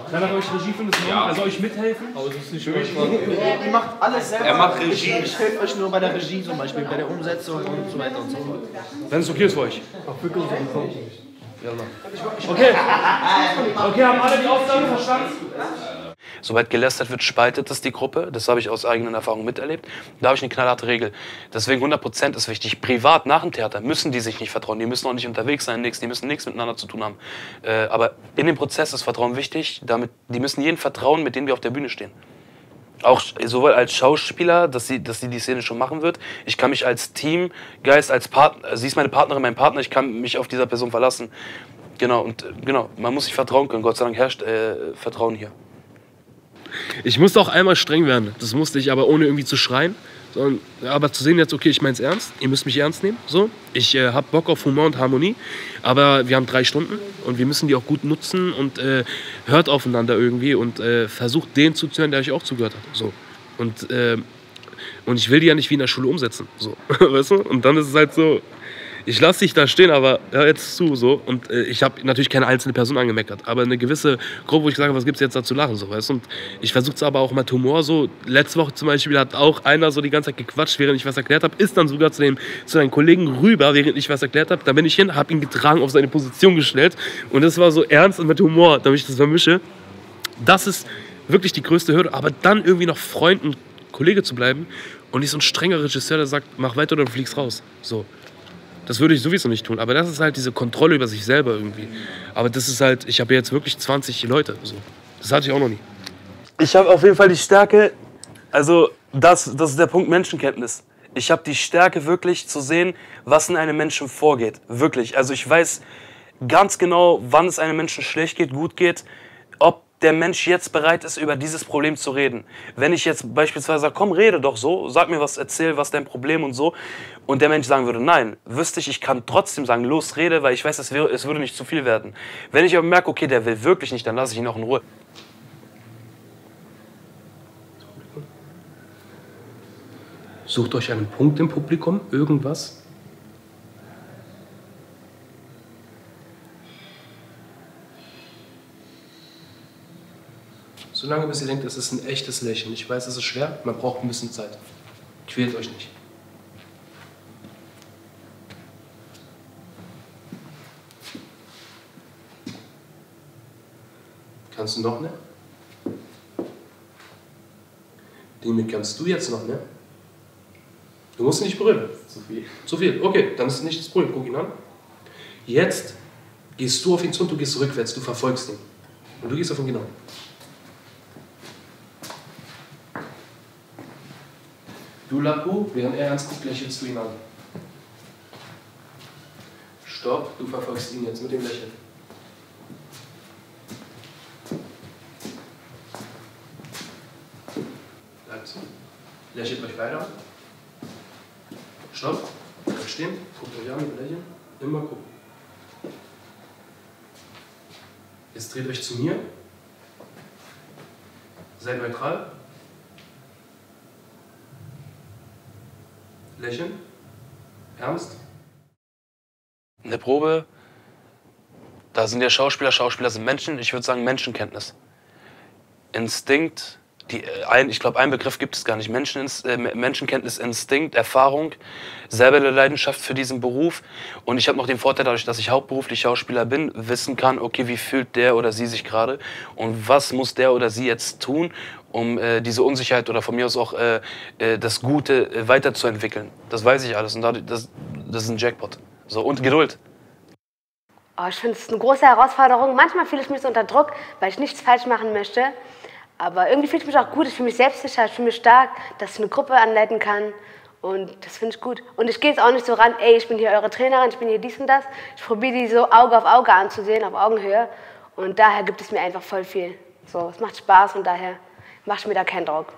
Kann er euch Regie führen? Ja. Also euch mithelfen? Aber das ist nicht wirklich. Ihr macht alles selber. Er macht Regie. Ich helfe euch nur bei der Regie zum Beispiel, bei der Umsetzung und so weiter und so fort. Wenn es okay ist für euch. Okay. Okay, haben alle die Aufgabe verstanden? Sobald gelästert wird, spaltet es die Gruppe. Das habe ich aus eigenen Erfahrungen miterlebt. Da habe ich eine knallharte Regel. Deswegen 100% ist wichtig. Privat, nach dem Theater, müssen die sich nicht vertrauen. Die müssen auch nicht unterwegs sein, die müssen nichts miteinander zu tun haben. Aber in dem Prozess ist Vertrauen wichtig. Die müssen jedem vertrauen, mit dem wir auf der Bühne stehen. Auch sowohl als Schauspieler, dass sie die Szene schon machen wird. Ich kann mich als Teamgeist, als Partner, sie ist meine Partnerin, mein Partner, ich kann mich auf dieser Person verlassen. Genau, und genau, man muss sich vertrauen können. Gott sei Dank herrscht Vertrauen hier. Ich musste auch einmal streng werden. Das musste ich, aber ohne irgendwie zu schreien. Aber zu sehen jetzt, okay, ich meine es ernst. Ihr müsst mich ernst nehmen. So. Ich habe Bock auf Humor und Harmonie. Aber wir haben 3 Stunden und wir müssen die auch gut nutzen und hört aufeinander irgendwie und versucht den zuzuhören, der euch auch zugehört hat. So. Und ich will die ja nicht wie in der Schule umsetzen. So. Weißt du? Und dann ist es halt so, ich lasse dich da stehen, aber hör jetzt zu. So. Und ich habe natürlich keine einzelne Person angemeckert, aber eine gewisse Gruppe, wo ich sage, was gibt es jetzt da zu lachen? So, weißt du? Und ich versuche es aber auch mit Humor. So. Letzte Woche zum Beispiel hat auch einer so die ganze Zeit gequatscht, während ich was erklärt habe, ist dann sogar zu einem Kollegen rüber, während ich was erklärt habe. Da bin ich hin, habe ihn getragen, auf seine Position gestellt. Und das war so ernst und mit Humor, damit ich das vermische. Das ist wirklich die größte Hürde. Aber dann irgendwie noch Freund und Kollege zu bleiben und nicht so ein strenger Regisseur, der sagt, mach weiter oder du fliegst raus. So. Das würde ich sowieso nicht tun. Aber das ist halt diese Kontrolle über sich selber irgendwie. Aber das ist halt, ich habe jetzt wirklich 20 Leute. So. Das hatte ich auch noch nie. Ich habe auf jeden Fall die Stärke, also das ist der Punkt Menschenkenntnis. Ich habe die Stärke wirklich zu sehen, was in einem Menschen vorgeht. Wirklich. Also ich weiß ganz genau, wann es einem Menschen schlecht geht, gut geht, ob der Mensch jetzt bereit ist, über dieses Problem zu reden. Wenn ich jetzt beispielsweise sage, komm, rede doch so, sag mir was, erzähl, was dein Problem und so, und der Mensch sagen würde, nein, wüsste ich kann trotzdem sagen, los, rede, weil ich weiß, es würde nicht zu viel werden. Wenn ich aber merke, okay, der will wirklich nicht, dann lasse ich ihn auch in Ruhe. Sucht euch einen Punkt im Publikum, irgendwas. Solange bis ihr denkt, es ist ein echtes Lächeln. Ich weiß, es ist schwer, man braucht ein bisschen Zeit. Quält euch nicht. Kannst du noch, ne? Den kannst du jetzt noch, ne? Du musst ihn nicht berühren. Zu viel. Zu viel, okay, dann ist nicht das Problem. Guck ihn an. Jetzt gehst du auf ihn zu und du gehst rückwärts, du verfolgst ihn. Und du gehst auf ihn genau. Du, Lapu, während er ernst guckt, lächelst du ihn an. Stopp, du verfolgst ihn jetzt mit dem Lächeln. Bleibt lächelt euch weiter. Stopp. Bleibt stehen. Guckt euch an, lächeln. Immer gucken. Jetzt dreht euch zu mir. Seid neutral. Lächeln. Ernst. In der Probe, da sind ja Schauspieler sind Menschen. Ich würde sagen Menschenkenntnis. Instinkt. Ich glaube, einen Begriff gibt es gar nicht. Menschenkenntnis, Instinkt, Erfahrung, selber eine Leidenschaft für diesen Beruf. Und ich habe noch den Vorteil, dadurch, dass ich hauptberuflich Schauspieler bin, wissen kann, okay, wie fühlt der oder sie sich gerade und was muss der oder sie jetzt tun, um diese Unsicherheit oder von mir aus auch das Gute weiterzuentwickeln. Das weiß ich alles und das ist ein Jackpot. So, und Geduld. Oh, ich finde es eine große Herausforderung. Manchmal fühle ich mich so unter Druck, weil ich nichts falsch machen möchte. Aber irgendwie fühle ich mich auch gut, ich fühle mich selbstsicher, ich fühle mich stark, dass ich eine Gruppe anleiten kann und das finde ich gut. Und ich gehe jetzt auch nicht so ran, ey, ich bin hier eure Trainerin, ich bin hier dies und das. Ich probiere die so Auge auf Auge anzusehen, auf Augenhöhe und daher gibt es mir einfach voll viel. So, es macht Spaß und daher mache ich mir da keinen Druck.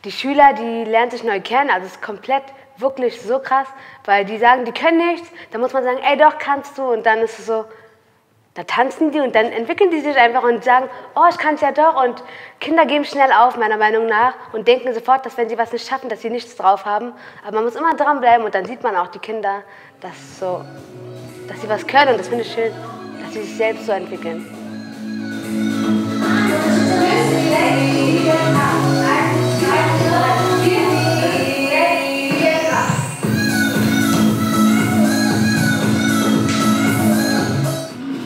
Die Schüler, die lernen sich neu kennen, also es ist komplett wirklich so krass, weil die sagen, die können nichts, dann muss man sagen, ey, doch, kannst du und dann ist es so, da tanzen die und dann entwickeln die sich einfach und sagen, oh, ich kann es ja doch. Und Kinder geben schnell auf, meiner Meinung nach, und denken sofort, dass wenn sie was nicht schaffen, dass sie nichts drauf haben. Aber man muss immer dranbleiben und dann sieht man auch die Kinder, dass sie was können. Und das finde ich schön, dass sie sich selbst so entwickeln.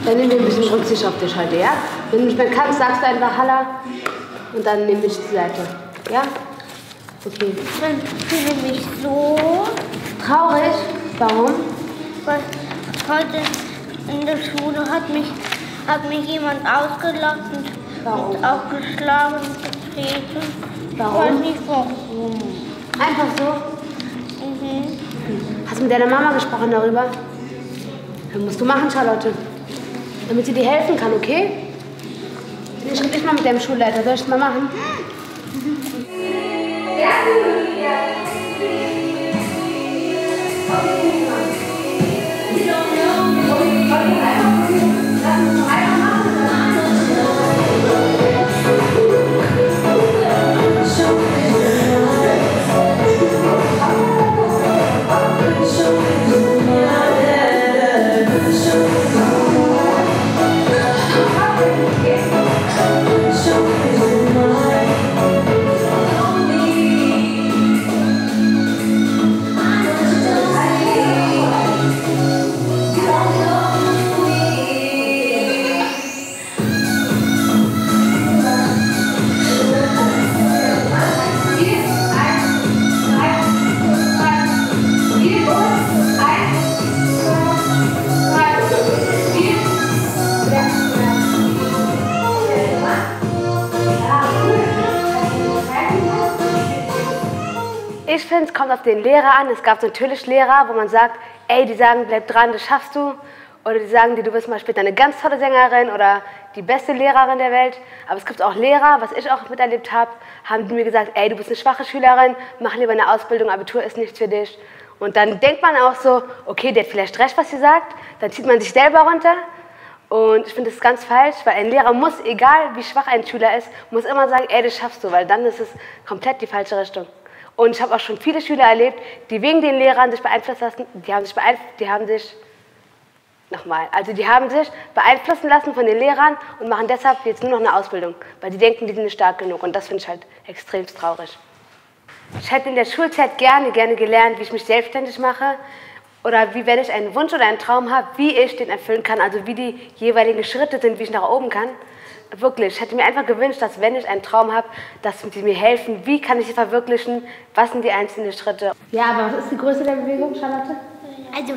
Dann nehmen wir ein bisschen Rücksicht auf dich heute, ja? Wenn du nicht mehr kannst, sagst du einfach Halla und dann nehme ich die Seite. Ja? Okay. Ich fühle mich so traurig. Warum? Weil heute in der Schule hat mich jemand ausgelacht und auch geschlagen und getreten. Warum? Ich weiß nicht warum. Einfach so? Hast du mit deiner Mama gesprochen darüber? Das musst du machen, Charlotte. Damit sie dir helfen kann, okay? Ich rede nicht mal mit deinem Schulleiter. Soll ich das mal machen? Ich finde, es kommt auf den Lehrer an. Es gab natürlich Lehrer, wo man sagt, ey, die sagen, bleib dran, das schaffst du. Oder die sagen dir, du bist mal später eine ganz tolle Sängerin oder die beste Lehrerin der Welt. Aber es gibt auch Lehrer, was ich auch miterlebt habe, haben die mir gesagt, ey, du bist eine schwache Schülerin, mach lieber eine Ausbildung, Abitur ist nichts für dich. Und dann denkt man auch so, okay, der hat vielleicht recht, was sie sagt. Dann zieht man sich selber runter. Und ich finde das ganz falsch, weil ein Lehrer muss, egal wie schwach ein Schüler ist, muss immer sagen, ey, das schaffst du, weil dann ist es komplett die falsche Richtung. Und ich habe auch schon viele Schüler erlebt, die wegen den Lehrern sich beeinflussen lassen, die haben sich beeinflussen lassen von den Lehrern und machen deshalb jetzt nur noch eine Ausbildung, weil die denken, die sind nicht stark genug. Und das finde ich halt extrem traurig. Ich hätte in der Schulzeit gerne gelernt, wie ich mich selbstständig mache oder wie, wenn ich einen Wunsch oder einen Traum habe, wie ich den erfüllen kann, also wie die jeweiligen Schritte sind, wie ich nach oben kann. Wirklich, ich hätte mir einfach gewünscht, dass wenn ich einen Traum habe, dass sie mir helfen, wie kann ich sie verwirklichen, was sind die einzelnen Schritte. Ja, aber was ist die Größe der Bewegung, Charlotte? Also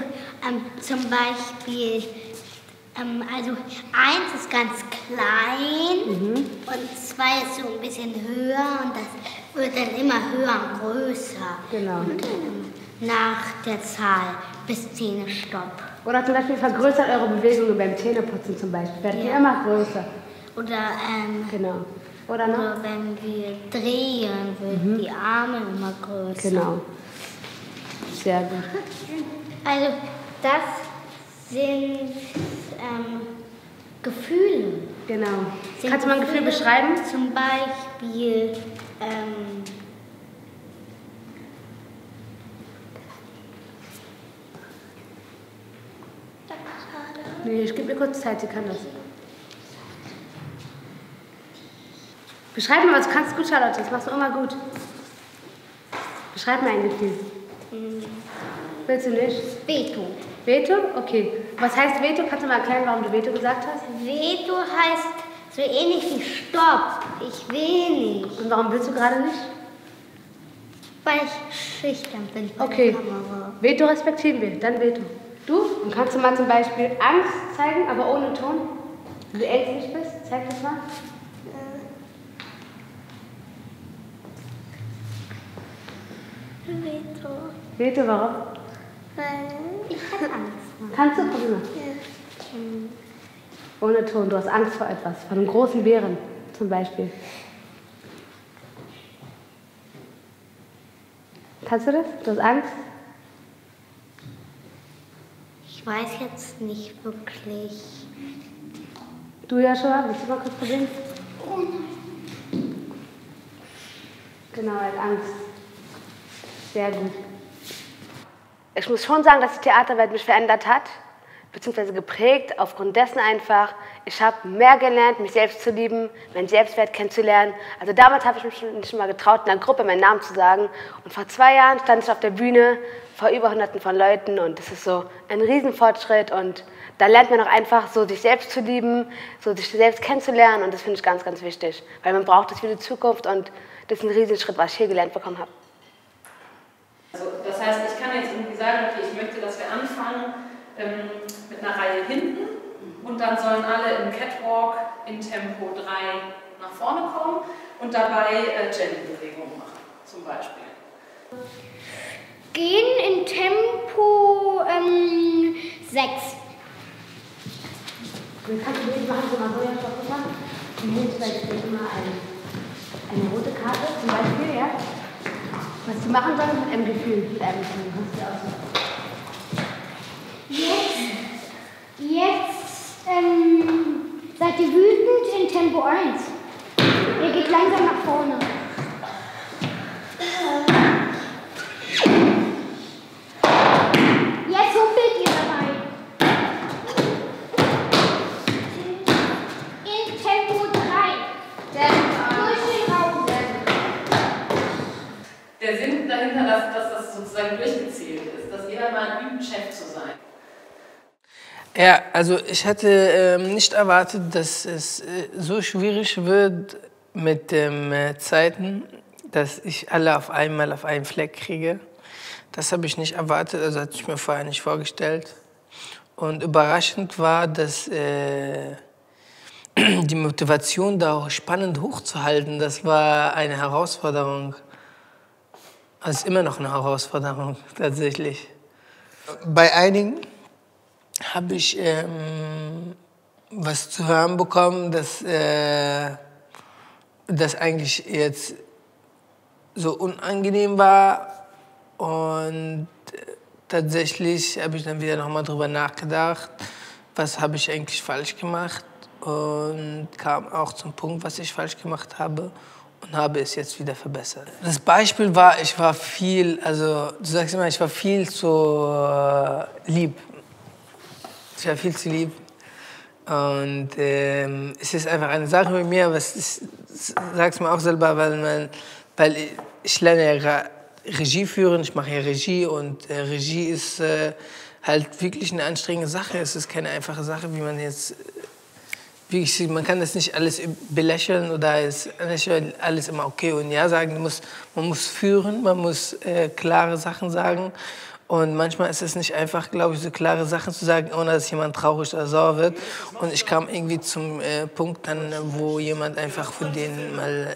zum Beispiel, also 1 ist ganz klein und 2 ist so ein bisschen höher und das wird dann immer höher und größer. Genau. Und nach der Zahl bis 10 Stopp. Oder zum Beispiel vergrößert eure Bewegungen beim Zähneputzen zum Beispiel, werden immer größer. Oder genau. Oder noch? Oder wenn wir drehen, wird die Arme immer größer. Genau. Sehr gut. Also das sind Gefühle. Genau. Kannst du mal ein Gefühl beschreiben? Zum Beispiel Nee, ich gebe ihr kurz Zeit, sie kann das. Beschreib mal, was du kannst gut, Charlotte, das machst du immer gut. Beschreib mir ein Gefühl. Willst du nicht? Veto. Veto? Okay. Was heißt Veto? Kannst du mal erklären, warum du Veto gesagt hast? Veto heißt so ähnlich wie Stopp. Ich will nicht. Und warum willst du gerade nicht? Weil ich schüchtern bin. Okay. Veto respektieren wir, dann Veto. Du? Und kannst du mal zum Beispiel Angst zeigen, aber ohne Ton? Wenn du ängstlich bist, zeig das mal. Veto. Veto, warum? Weil ich habe Angst. Kannst du? Probier mal. Ja. Ohne Ton, du hast Angst vor etwas, vor einem großen Bären zum Beispiel. Kannst du das? Du hast Angst? Ich weiß jetzt nicht wirklich. Du, Joshua, willst du mal kurz probieren? Genau, er hat Angst. Sehr gut. Ich muss schon sagen, dass die Theaterwelt mich verändert hat, beziehungsweise geprägt, aufgrund dessen einfach, ich habe mehr gelernt, mich selbst zu lieben, meinen Selbstwert kennenzulernen. Also damals habe ich mich nicht mal getraut, in einer Gruppe meinen Namen zu sagen. Und vor 2 Jahren stand ich auf der Bühne vor über Hunderten von Leuten und das ist so ein Riesenfortschritt. Und da lernt man auch einfach, so sich selbst zu lieben, so sich selbst kennenzulernen und das finde ich ganz, ganz wichtig. Weil man braucht das für die Zukunft und das ist ein Riesenschritt, was ich hier gelernt bekommen habe. Also das heißt, ich kann jetzt irgendwie sagen, okay, ich möchte, dass wir anfangen mit einer Reihe hinten und dann sollen alle im Catwalk in Tempo 3 nach vorne kommen und dabei Jelly-Bewegungen machen, zum Beispiel. Gehen in Tempo 6. Dann kannst du das machen, so mal so, ja, guck mal. Und hier ist vielleicht immer eine rote Karte zum Beispiel, ja. Was du machen sollst mit einem Gefühl, mit einem Gefühl. Kannst du aussuchen. Jetzt seid ihr wütend in Tempo 1. Ihr geht langsam nach vorne. Jetzt humpelt ihr dabei. In Tempo 3. Durch den Raum. Der Sinn dahinter, dass das sozusagen durchgezählt ist, dass jeder mal übt, Chef zu sein. Ja, also ich hatte nicht erwartet, dass es so schwierig wird mit den Zeiten, dass ich alle auf einmal auf einen Fleck kriege. Das habe ich nicht erwartet, also hatte ich mir vorher nicht vorgestellt. Und überraschend war, dass die Motivation da auch spannend hochzuhalten, das war eine Herausforderung. Also ist immer noch eine Herausforderung, tatsächlich. Bei einigen habe ich was zu hören bekommen, dass das eigentlich jetzt so unangenehm war. Und tatsächlich habe ich dann wieder nochmal drüber nachgedacht, was habe ich eigentlich falsch gemacht. Und kam auch zum Punkt, was ich falsch gemacht habe. Und habe es jetzt wieder verbessert. Das Beispiel war, ich war viel, also du sagst immer, ich war viel zu lieb. Ich war viel zu lieb. Und es ist einfach eine Sache mit mir, was ich sag's mir auch selber, weil ich lerne ja Regie führen, ich mache ja Regie und Regie ist halt wirklich eine anstrengende Sache. Es ist keine einfache Sache, wie man jetzt wirklich, man kann das nicht alles belächeln oder ist nicht alles immer okay und ja sagen. Man muss führen, man muss klare Sachen sagen. Und manchmal ist es nicht einfach, glaube ich, so klare Sachen zu sagen, ohne dass jemand traurig oder sauer wird. Und ich kam irgendwie zum Punkt, dann, wo jemand einfach von denen mal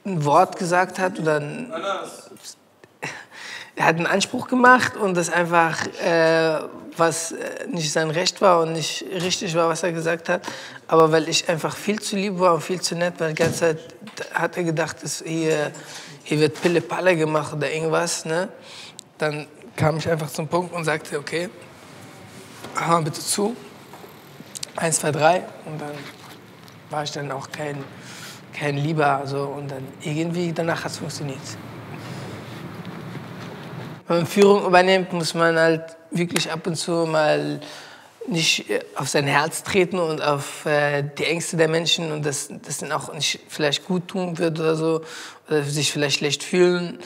ein Wort gesagt hat oder der hat einen Anspruch gemacht und das einfach, was nicht sein Recht war und nicht richtig war, was er gesagt hat. Aber weil ich einfach viel zu lieb war und viel zu nett war, die ganze Zeit hat er gedacht, dass hier wird Pille-Palle gemacht oder irgendwas. Ne? Dann kam ich einfach zum Punkt und sagte, okay, hör mal bitte zu. 1, 2, 3 und dann war ich dann auch kein Lieber. So, und dann irgendwie danach hat es funktioniert. Wenn man Führung übernimmt, muss man halt wirklich ab und zu mal nicht auf sein Herz treten und auf die Ängste der Menschen und das dann auch nicht vielleicht gut tun wird oder so oder sich vielleicht schlecht fühlen.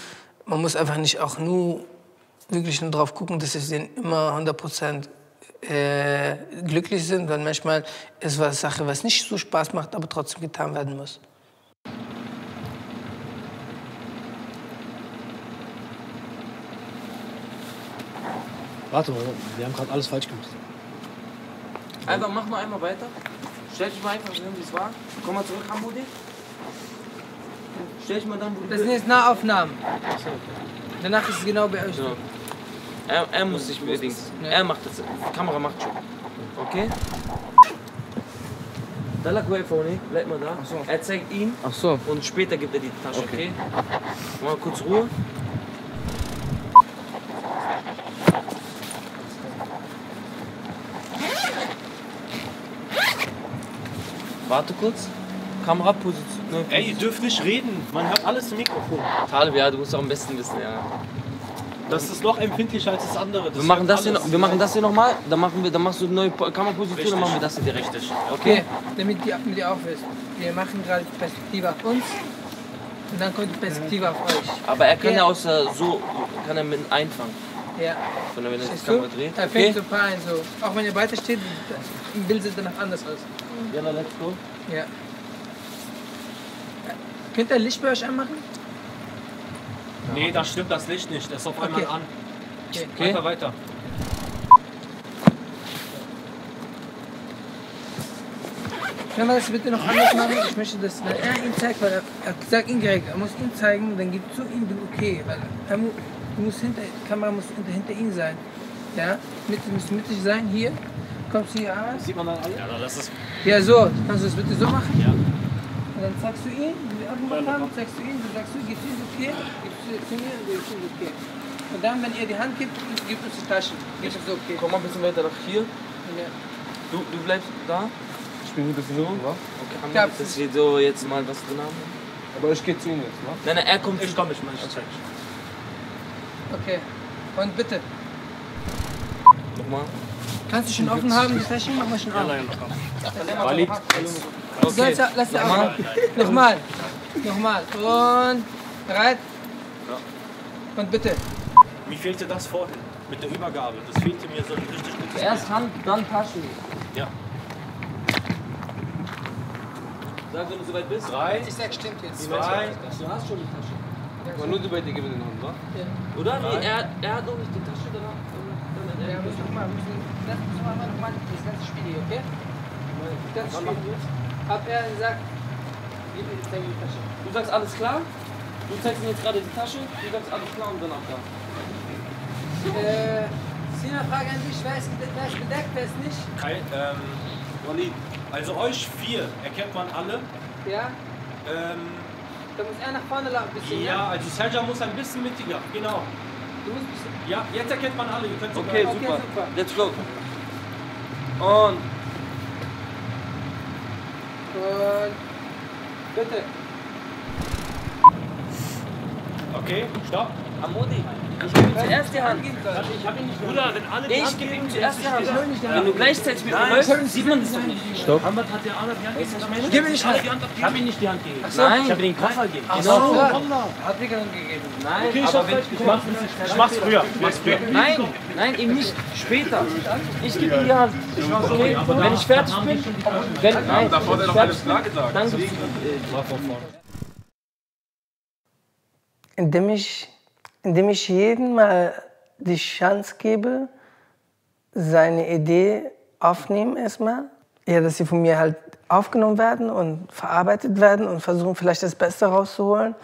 Man muss einfach nicht auch nur wirklich nur darauf gucken, dass sie immer 100% glücklich sind, weil manchmal ist es eine Sache, was nicht so Spaß macht, aber trotzdem getan werden muss. Warte mal, wir haben gerade alles falsch gemacht. Einfach, mach mal einmal weiter. Stell dich mal einfach hin, wie es war. Komm mal zurück, Hamudi. Stell dich mal dann, wo du Das sind jetzt Nahaufnahmen. Danach ist es genau bei euch. Ja. Er muss sich unbedingt. Ja. Er macht das. Die Kamera macht schon. Okay? Bleib mal da. So. Er zeigt ihm. Ach so. Und später gibt er die Tasche, okay? Mal kurz Ruhe. Warte kurz. Kameraposition. Ey, ihr dürft nicht reden. Man hört alles im Mikrofon. Talib, ja, du musst auch am besten wissen, ja. Das ist noch empfindlicher als das andere. Wir machen das hier nochmal, dann machst du eine neue Kameraposition, dann machen wir das hier richtig. Okay? Damit die auch wissen. Wir machen gerade die Perspektive auf uns und dann kommt die Perspektive auf euch. Aber er kann ja auch so, kann er mit einfangen. Ja. Wenn er die Kamera dreht. Er fängt so ein paar ein, so. Auch wenn ihr weiter steht, im Bild sieht danach anders aus. Ja, let's go. Ja. Könnt ihr Licht bei euch anmachen? Nee, da stimmt das Licht nicht. Das ist auf einmal an. Okay. Weiter. Können wir das bitte noch anders machen? Ich möchte, dass wenn er ihn zeigt, weil er sagt indirekt, er muss ihn zeigen, dann gibt zu ihm den Okay. Weil die Kamera muss hinter ihm sein. Ja? Muss mittig sein, hier. Kommst du hier an? Sieht man dann alle? Ja, das ist... Ja, so. Kannst du das bitte so machen? Ja. Und dann zeigst du ihn, wie wir abgemacht haben, zeigst du ihn, du sagst, gibst du ihm okay, gibst du zu mir und gibst du ihm okay. Und dann, wenn ihr die Hand gibt, gibt uns die Tasche. Gibst du okay. Komm mal ein bisschen weiter nach hier. Ja. Du bleibst da. Ich bin ein bisschen so. Okay, haben wir das hier so jetzt mal was drin haben? Aber ich gehe zu ihm jetzt, ne? Nein, er kommt. Ich komme, ich zeig. Okay. Und bitte. Nochmal. Kannst du schon offen haben, die Tasche? Mach mal schon auf. Walid. Okay. Lass dir auch. Nochmal. Nochmal. Und bereit? Ja. Und bitte. Mir fehlte das vorhin mit der Übergabe. Das fehlte mir so ein richtig gutes. Erst Hand, dann Tasche. Ja. Sag, wenn du soweit bist. 3. Ich sag, stimmt jetzt. 2. Du hast schon die Tasche. Aber nur du bei dir geben den Hand, wa? Ja. Oder? Nee, er hat noch nicht die Tasche danach. Ja, müssen wir mal. Lass uns nochmal das ganze Spiel hier, okay? Das ganze Spiel. Ab er sagt, gib mir die Tasche. Du sagst alles klar? Du zeigst mir jetzt gerade die Tasche, du sagst alles klar und danach da. Sina, Frage an dich, wer ist bedeckt, wer ist nicht? Walid, also euch 4 erkennt man alle. Ja? Da muss er nach vorne laufen, ein bisschen, ja? Also Serja muss ein bisschen mittiger, genau. Du musst ein bisschen... Ja, jetzt erkennt man alle, ihr könnt sogar... Okay, super. Let's go. Und... bitte. Okay, stopp. Amodi, ich gebe ihm zuerst die Hand. Ich hab ihn nicht... Bruder, wenn alle die Ich Hand gebe ihm geben, zuerst die Hand. ich Wenn du gleichzeitig mit mir läufst, sieht man das doch nicht. Stopp. Hamad hat der andere die Hand gegeben. Gib mir nicht Hand. Ich hab ihm nicht die Hand gegeben. Ach so. Nein. Ich hab ihm den Koffer gegeben. Ach Genau. so. Hat mir Hand gegeben. Nein, Okay, aber wenn ich mach's früher. Nein, eben nicht. Später. Ich gebe ihm die Hand. Okay? Wenn ich fertig bin, nein, davor hat er doch alles klar gesagt. Dann Indem ich jedem mal die Chance gebe, seine Idee aufnehmen erstmal. Ja, dass sie von mir halt aufgenommen werden und verarbeitet werden und versuchen vielleicht das Beste rauszuholen.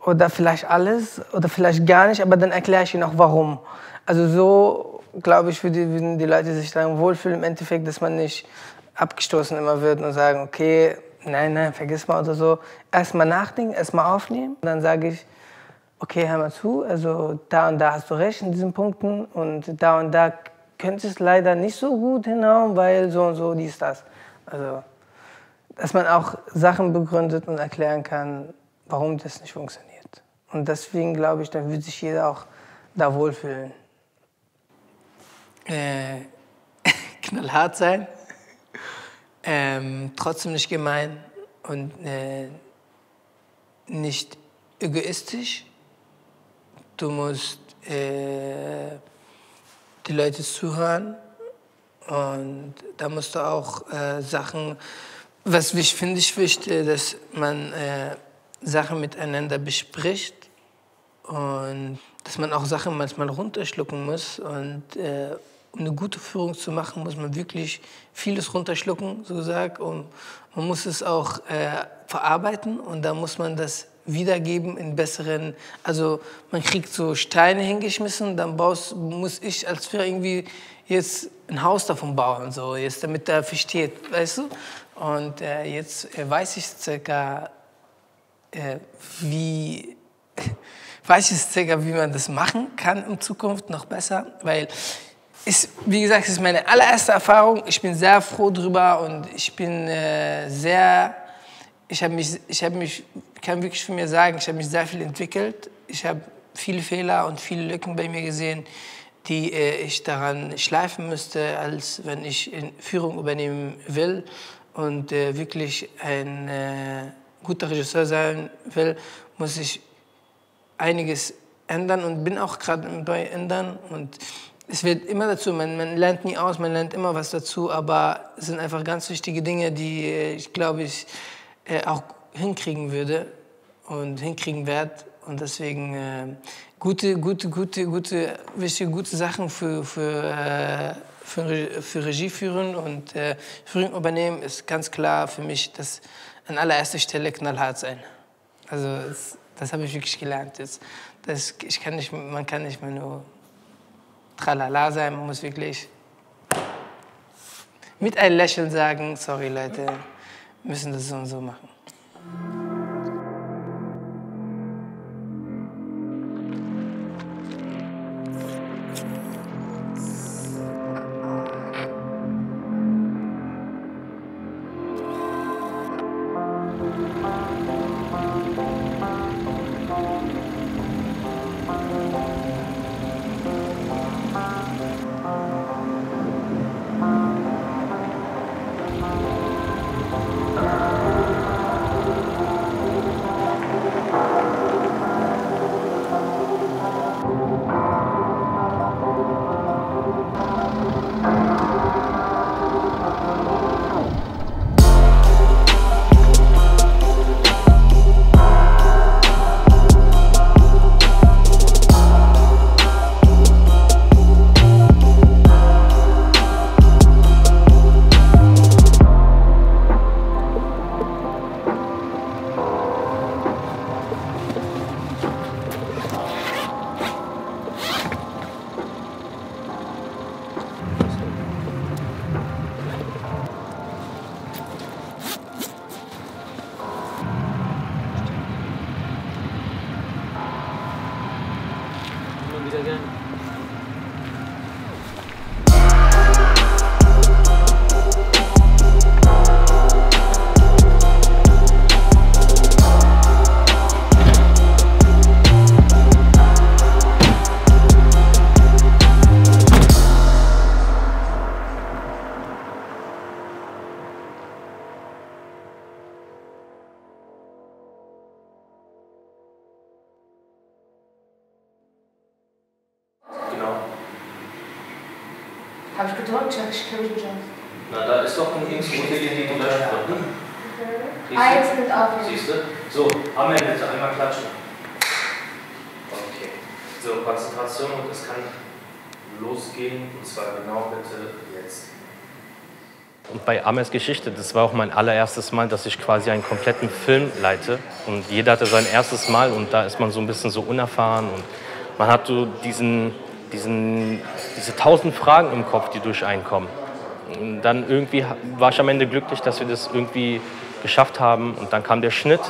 oder vielleicht alles oder vielleicht gar nicht, aber dann erkläre ich ihnen auch warum. Also so, glaube ich, würden die Leute sich dann wohlfühlen im Endeffekt, dass man nicht abgestoßen immer wird und sagen, okay, nein, vergiss mal oder so. Erstmal nachdenken, erstmal aufnehmen. Und dann sage ich, okay, hör mal zu, also da und da hast du recht in diesen Punkten und da könnte es leider nicht so gut hinhauen, weil so und so, dies, das. Also, dass man auch Sachen begründet und erklären kann, warum das nicht funktioniert. Und deswegen glaube ich, dann wird sich jeder auch da wohlfühlen. Knallhart sein, trotzdem nicht gemein und nicht egoistisch. Du musst die Leute zuhören und da musst du auch Sachen, was finde ich wichtig, dass man Sachen miteinander bespricht und dass man auch Sachen manchmal runterschlucken muss und um eine gute Führung zu machen, muss man wirklich vieles runterschlucken, so gesagt, und man muss es auch verarbeiten und dann muss man das wiedergeben in besseren, also man kriegt so Steine hingeschmissen, dann muss ich als Führer irgendwie jetzt ein Haus davon bauen, so jetzt, damit er versteht, weißt du? Und jetzt weiß ich circa, wie man das machen kann in Zukunft noch besser, weil wie gesagt, es ist meine allererste Erfahrung. Ich bin sehr froh drüber und ich bin ich kann wirklich von mir sagen, ich habe mich sehr viel entwickelt. Ich habe viele Fehler und viele Lücken bei mir gesehen, die ich daran schleifen müsste, als wenn ich Führung übernehmen will und wirklich ein guter Regisseur sein will, muss ich einiges ändern und bin auch gerade bei ändern. Und es wird immer dazu, man lernt nie aus, man lernt immer was dazu, aber es sind einfach ganz wichtige Dinge, die ich glaube, ich auch hinkriegen würde und hinkriegen werde. Und deswegen gute Sachen für Regie führen und Führung übernehmen ist ganz klar für mich, dass an allererster Stelle knallhart sein. Also das habe ich wirklich gelernt jetzt. Man kann nicht mehr nur tralala sein, man muss wirklich mit einem Lächeln sagen, sorry Leute, wir müssen das so und so machen. Habe ich gedrückt? Ich kenne mich nicht aus. Na, da ist doch ein X, wo die gelöscht wird, ne? Ah, jetzt nimmt auf. Siehst du? So, Amen, bitte einmal klatschen. Okay. So, Konzentration und es kann losgehen. Und zwar genau bitte jetzt. Und bei Amers Geschichte, das war auch mein allererstes Mal, dass ich quasi einen kompletten Film leite. und jeder hatte sein erstes Mal und da ist man so ein bisschen so unerfahren und man hat so diese 1000 Fragen im Kopf, die durch einen kommen. Und dann irgendwie war ich am Ende glücklich, dass wir das irgendwie geschafft haben und dann kam der Schnitt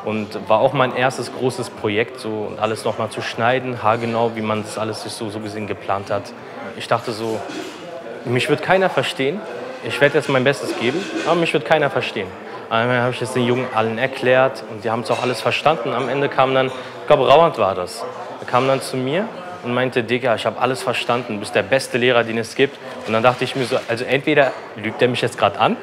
und war auch mein erstes großes Projekt, so und alles nochmal zu schneiden, haargenau, wie man das alles sich so gesehen geplant hat. Ich dachte so, mich wird keiner verstehen, ich werde jetzt mein Bestes geben, aber mich wird keiner verstehen. Einmal habe ich es den Jungen allen erklärt und die haben es auch alles verstanden. Am Ende kam dann, ich glaube Rauand war das, er kam dann zu mir und meinte, Digga, ich habe alles verstanden, du bist der beste Lehrer, den es gibt. Und dann dachte ich mir so, also entweder lügt er mich jetzt gerade an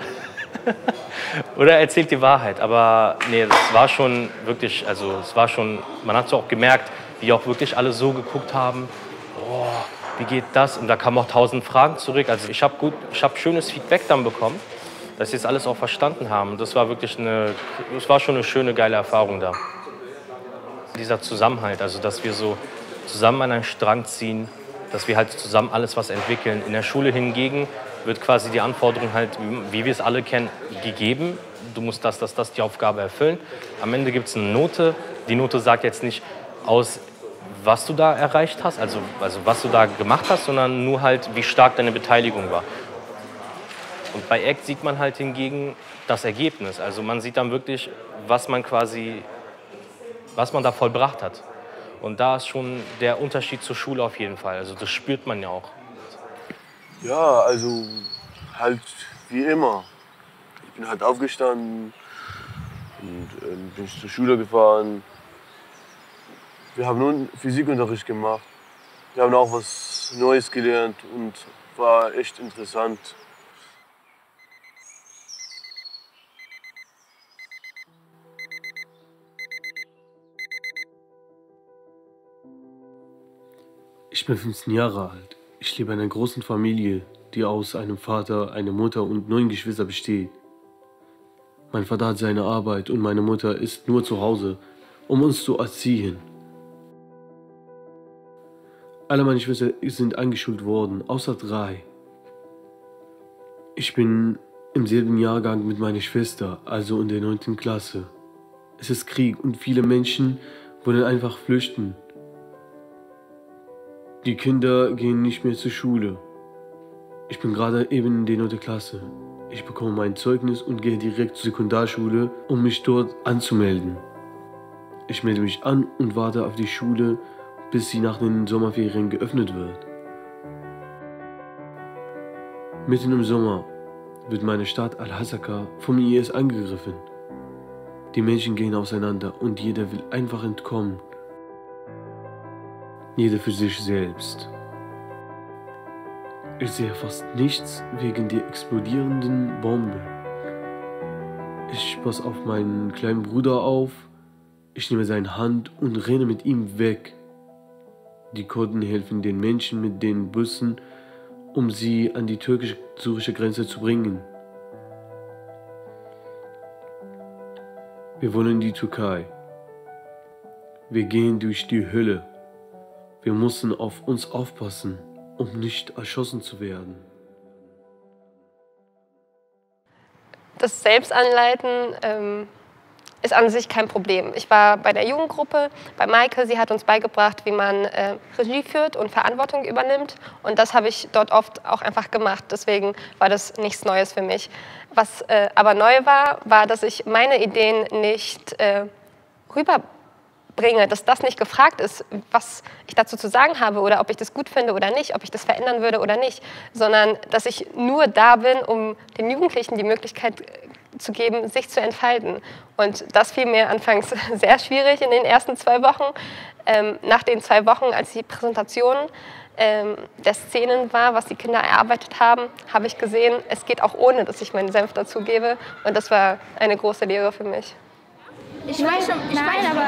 oder er erzählt die Wahrheit. Aber nee, das war schon wirklich, also es war schon, man hat so auch gemerkt, wie auch wirklich alle so geguckt haben, oh, wie geht das? Und da kamen auch 1000 Fragen zurück. Also ich habe schönes Feedback dann bekommen, dass sie das alles auch verstanden haben. Das war wirklich schon eine schöne, geile Erfahrung da. Dieser Zusammenhalt, also dass wir so zusammen an einen Strang ziehen, dass wir halt zusammen alles was entwickeln. In der Schule hingegen wird quasi die Anforderung halt, wie wir es alle kennen, gegeben. Du musst das, die Aufgabe erfüllen. Am Ende gibt es eine Note. Die Note sagt jetzt nicht aus, was du da erreicht hast, also was du da gemacht hast, sondern nur halt, wie stark deine Beteiligung war. Und bei ACT sieht man halt hingegen das Ergebnis. Also man sieht dann wirklich, was man da vollbracht hat. Und da ist schon der Unterschied zur Schule auf jeden Fall. Also das spürt man ja auch. Ja, also halt wie immer. Ich bin halt aufgestanden und bin zur Schule gefahren. Wir haben nun Physikunterricht gemacht. Wir haben auch was Neues gelernt und war echt interessant. Ich bin 15 Jahre alt. Ich lebe in einer großen Familie, die aus einem Vater, einer Mutter und 9 Geschwistern besteht. Mein Vater hat seine Arbeit und meine Mutter ist nur zu Hause, um uns zu erziehen. Alle meine Geschwister sind eingeschult worden, außer 3. Ich bin im selben Jahrgang mit meiner Schwester, also in der 9. Klasse. Es ist Krieg und viele Menschen wollen einfach flüchten. Die Kinder gehen nicht mehr zur Schule. Ich bin gerade eben in der 9. Klasse. Ich bekomme mein Zeugnis und gehe direkt zur Sekundarschule, um mich dort anzumelden. Ich melde mich an und warte auf die Schule, bis sie nach den Sommerferien geöffnet wird. Mitten im Sommer wird meine Stadt Al-Hasaka vom IS angegriffen. Die Menschen gehen auseinander und jeder will einfach entkommen. Jeder für sich selbst. Ich sehe fast nichts wegen der explodierenden Bombe. Ich passe auf meinen kleinen Bruder auf, ich nehme seine Hand und renne mit ihm weg. Die Kurden helfen den Menschen mit den Bussen, um sie an die türkisch-syrische Grenze zu bringen. Wir wollen in die Türkei. Wir gehen durch die Hölle. Wir müssen auf uns aufpassen, um nicht erschossen zu werden. Das Selbstanleiten ist an sich kein Problem. Ich war bei der Jugendgruppe, bei Maike, sie hat uns beigebracht, wie man Regie führt und Verantwortung übernimmt. Und das habe ich dort oft auch einfach gemacht. Deswegen war das nichts Neues für mich. Was aber neu war, dass ich meine Ideen nicht rüberbringe, dass das nicht gefragt ist, was ich dazu zu sagen habe oder ob ich das gut finde oder nicht, ob ich das verändern würde oder nicht, sondern dass ich nur da bin, um den Jugendlichen die Möglichkeit zu geben, sich zu entfalten. Und das fiel mir anfangs sehr schwierig in den ersten 2 Wochen. Nach den 2 Wochen, als die Präsentation der Szenen war, was die Kinder erarbeitet haben, habe ich gesehen, es geht auch ohne, dass ich meinen Senf dazu gebe. Und das war eine große Lehre für mich. Ich weiß schon, aber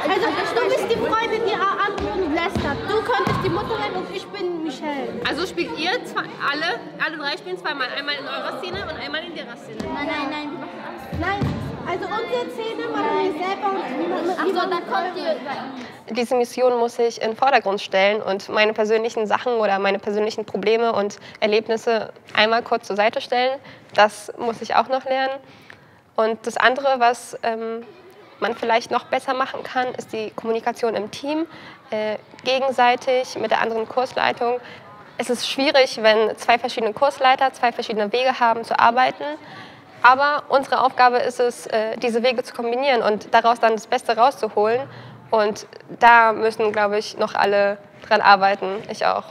also du bist die Freundin, die anruft und lästert. Du könntest die Mutter sein und ich bin Michelle. Also spielt ihr alle 3 spielen zweimal, einmal in eurer Szene und einmal in ihrer Szene? Nein, wir machen alles. Nein, also unsere Szene machen wir selber und niemand. Achso, dann kommt ihr. Diese Mission muss ich in den Vordergrund stellen und meine persönlichen Sachen oder meine persönlichen Probleme und Erlebnisse einmal kurz zur Seite stellen. Das muss ich auch noch lernen. Und das andere, was man vielleicht noch besser machen kann, ist die Kommunikation im Team, gegenseitig mit der anderen Kursleitung. Es ist schwierig, wenn 2 verschiedene Kursleiter 2 verschiedene Wege haben zu arbeiten. Aber unsere Aufgabe ist es, diese Wege zu kombinieren und daraus dann das Beste rauszuholen. Und da müssen, glaube ich, noch alle dran arbeiten. Ich auch.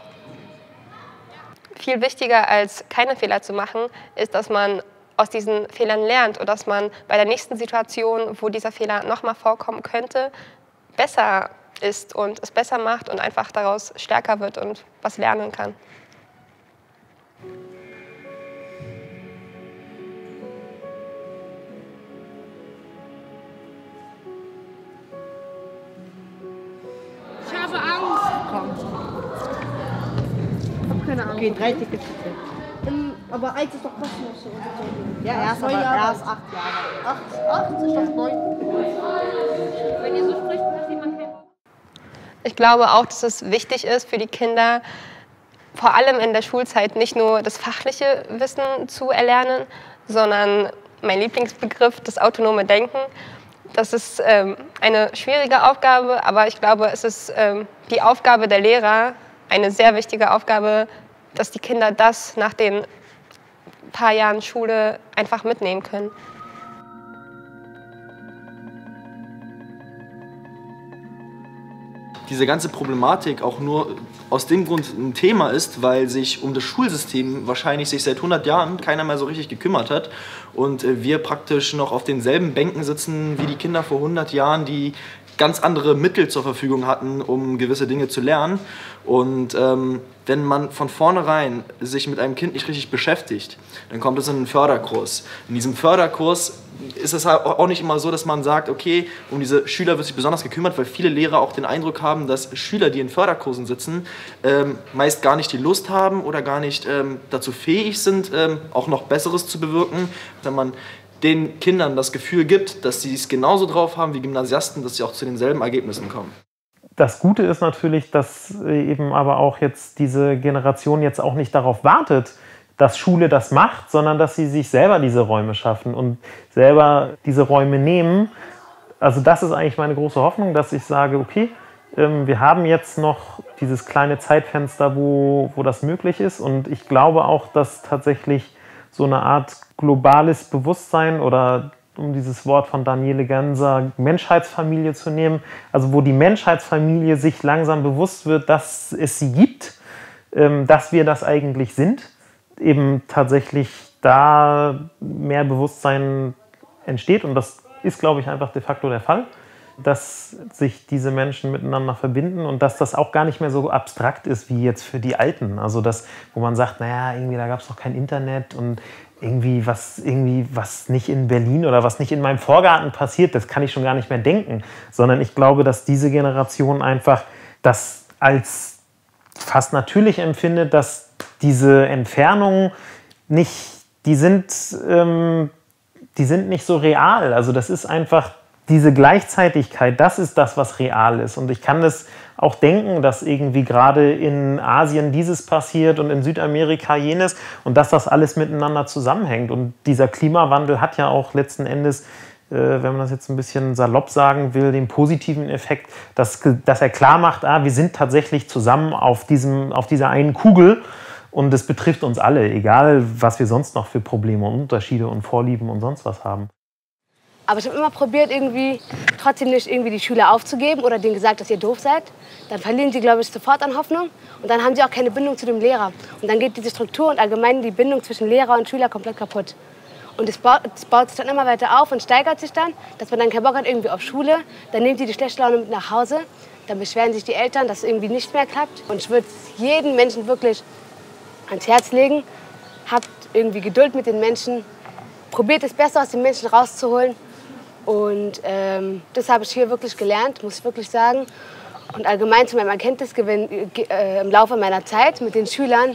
Viel wichtiger als keine Fehler zu machen, ist, dass man aus diesen Fehlern lernt und dass man bei der nächsten Situation, wo dieser Fehler nochmal vorkommen könnte, besser ist und es besser macht und einfach daraus stärker wird und was lernen kann. Ich habe Angst. Komm. Ich habe keine Ahnung. Okay, 3 Tickets bitte. Aber 1 ist doch kostenlos. Ja, erst 8 Jahre. 8 ist doch 9. Wenn ihr so spricht, versteht man kein. Ich glaube auch, dass es wichtig ist für die Kinder, vor allem in der Schulzeit nicht nur das fachliche Wissen zu erlernen, sondern mein Lieblingsbegriff, das autonome Denken. Das ist eine schwierige Aufgabe, aber ich glaube, es ist die Aufgabe der Lehrer, eine sehr wichtige Aufgabe, dass die Kinder das nach den paar Jahren Schule einfach mitnehmen können. Diese ganze Problematik auch nur aus dem Grund ein Thema ist, weil sich um das Schulsystem wahrscheinlich sich seit 100 Jahren keiner mehr so richtig gekümmert hat und wir praktisch noch auf denselben Bänken sitzen wie die Kinder vor 100 Jahren, die ganz andere Mittel zur Verfügung hatten, um gewisse Dinge zu lernen. Und wenn man von vornherein sich mit einem Kind nicht richtig beschäftigt, dann kommt es in einen Förderkurs. In diesem Förderkurs ist es auch nicht immer so, dass man sagt, okay, um diese Schüler wird sich besonders gekümmert, weil viele Lehrer auch den Eindruck haben, dass Schüler, die in Förderkursen sitzen, meist gar nicht die Lust haben oder gar nicht dazu fähig sind, auch noch Besseres zu bewirken. Wenn man den Kindern das Gefühl gibt, dass sie es genauso drauf haben wie Gymnasiasten, dass sie auch zu denselben Ergebnissen kommen. Das Gute ist natürlich, dass eben aber auch jetzt diese Generation jetzt auch nicht darauf wartet, dass Schule das macht, sondern dass sie sich selber diese Räume schaffen und selber diese Räume nehmen. Also das ist eigentlich meine große Hoffnung, dass ich sage, okay, wir haben jetzt noch dieses kleine Zeitfenster, wo das möglich ist. Und ich glaube auch, dass tatsächlich so eine Art globales Bewusstsein oder, um dieses Wort von Daniele Ganser, Menschheitsfamilie zu nehmen, also wo die Menschheitsfamilie sich langsam bewusst wird, dass es sie gibt, dass wir das eigentlich sind, eben tatsächlich da mehr Bewusstsein entsteht. Und das ist, glaube ich, einfach de facto der Fall, dass sich diese Menschen miteinander verbinden und dass das auch gar nicht mehr so abstrakt ist wie jetzt für die Alten. Also das, wo man sagt, naja, irgendwie da gab es doch kein Internet und irgendwie was nicht in Berlin oder was nicht in meinem Vorgarten passiert, das kann ich schon gar nicht mehr denken. Sondern ich glaube, dass diese Generation einfach das als fast natürlich empfindet, dass diese Entfernungen nicht, die sind nicht so real. Also das ist einfach diese Gleichzeitigkeit, das ist das, was real ist. Und ich kann das auch denken, dass irgendwie gerade in Asien dieses passiert und in Südamerika jenes und dass das alles miteinander zusammenhängt. Und dieser Klimawandel hat ja auch letzten Endes, wenn man das jetzt ein bisschen salopp sagen will, den positiven Effekt, dass er klar macht, wir sind tatsächlich zusammen auf dieser einen Kugel und es betrifft uns alle, egal was wir sonst noch für Probleme und Unterschiede und Vorlieben und sonst was haben. Aber ich habe immer probiert, irgendwie trotzdem nicht irgendwie die Schüler aufzugeben oder denen gesagt, dass ihr doof seid. Dann verlieren sie, glaube ich, sofort an Hoffnung. Und dann haben sie auch keine Bindung zu dem Lehrer. Und dann geht diese Struktur und allgemein die Bindung zwischen Lehrer und Schüler komplett kaputt. Und es baut sich dann immer weiter auf und steigert sich dann, dass man dann keinen Bock hat irgendwie auf Schule. Dann nehmen die schlechte Laune mit nach Hause. Dann beschweren sich die Eltern, dass es irgendwie nicht mehr klappt. Und ich würde jedem Menschen wirklich ans Herz legen, habt irgendwie Geduld mit den Menschen. Probiert das Beste aus den Menschen rauszuholen. Und das habe ich hier wirklich gelernt, muss ich wirklich sagen. Und allgemein zu meinem Erkenntnisgewinn im Laufe meiner Zeit mit den Schülern.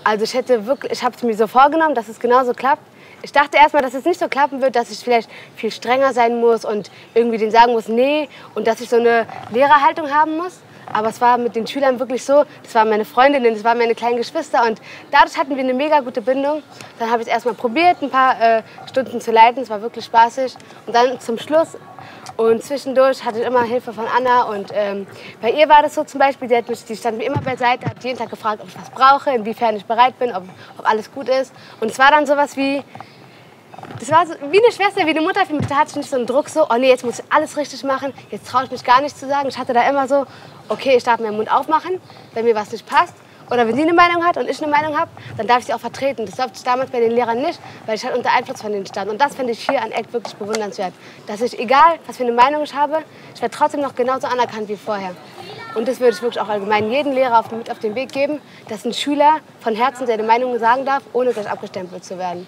Also ich habe es mir so vorgenommen, dass es genauso klappt. Ich dachte erstmal, dass es nicht so klappen wird, dass ich vielleicht viel strenger sein muss und irgendwie denen sagen muss, nee, und dass ich so eine Lehrerhaltung haben muss. Aber es war mit den Schülern wirklich so, das waren meine Freundinnen, das waren meine kleinen Geschwister und dadurch hatten wir eine mega gute Bindung. Dann habe ich es erstmal probiert, ein paar Stunden zu leiten, es war wirklich spaßig. Und dann zum Schluss Und zwischendurch hatte ich immer Hilfe von Anna. Und bei ihr war das so zum Beispiel, die stand mir immer beiseite, hat jeden Tag gefragt, ob ich was brauche, inwiefern ich bereit bin, ob alles gut ist. Und es war dann sowas wie, das war so wie eine Schwester, wie eine Mutter für mich. Da hatte ich nicht so einen Druck, so, oh nee, jetzt muss ich alles richtig machen, jetzt traue ich mich gar nichts zu sagen. Ich hatte da immer so, okay, ich darf meinen Mund aufmachen, wenn mir was nicht passt. Oder wenn sie eine Meinung hat und ich eine Meinung habe, dann darf ich sie auch vertreten. Das durfte ich damals bei den Lehrern nicht, weil ich halt unter Einfluss von denen stand. Und das finde ich hier an ACT wirklich bewundernswert. Dass ich, egal was für eine Meinung ich habe, ich werde trotzdem noch genauso anerkannt wie vorher. Und das würde ich wirklich auch allgemein jedem Lehrer mit auf den Weg geben, dass ein Schüler von Herzen seine Meinung sagen darf, ohne gleich abgestempelt zu werden.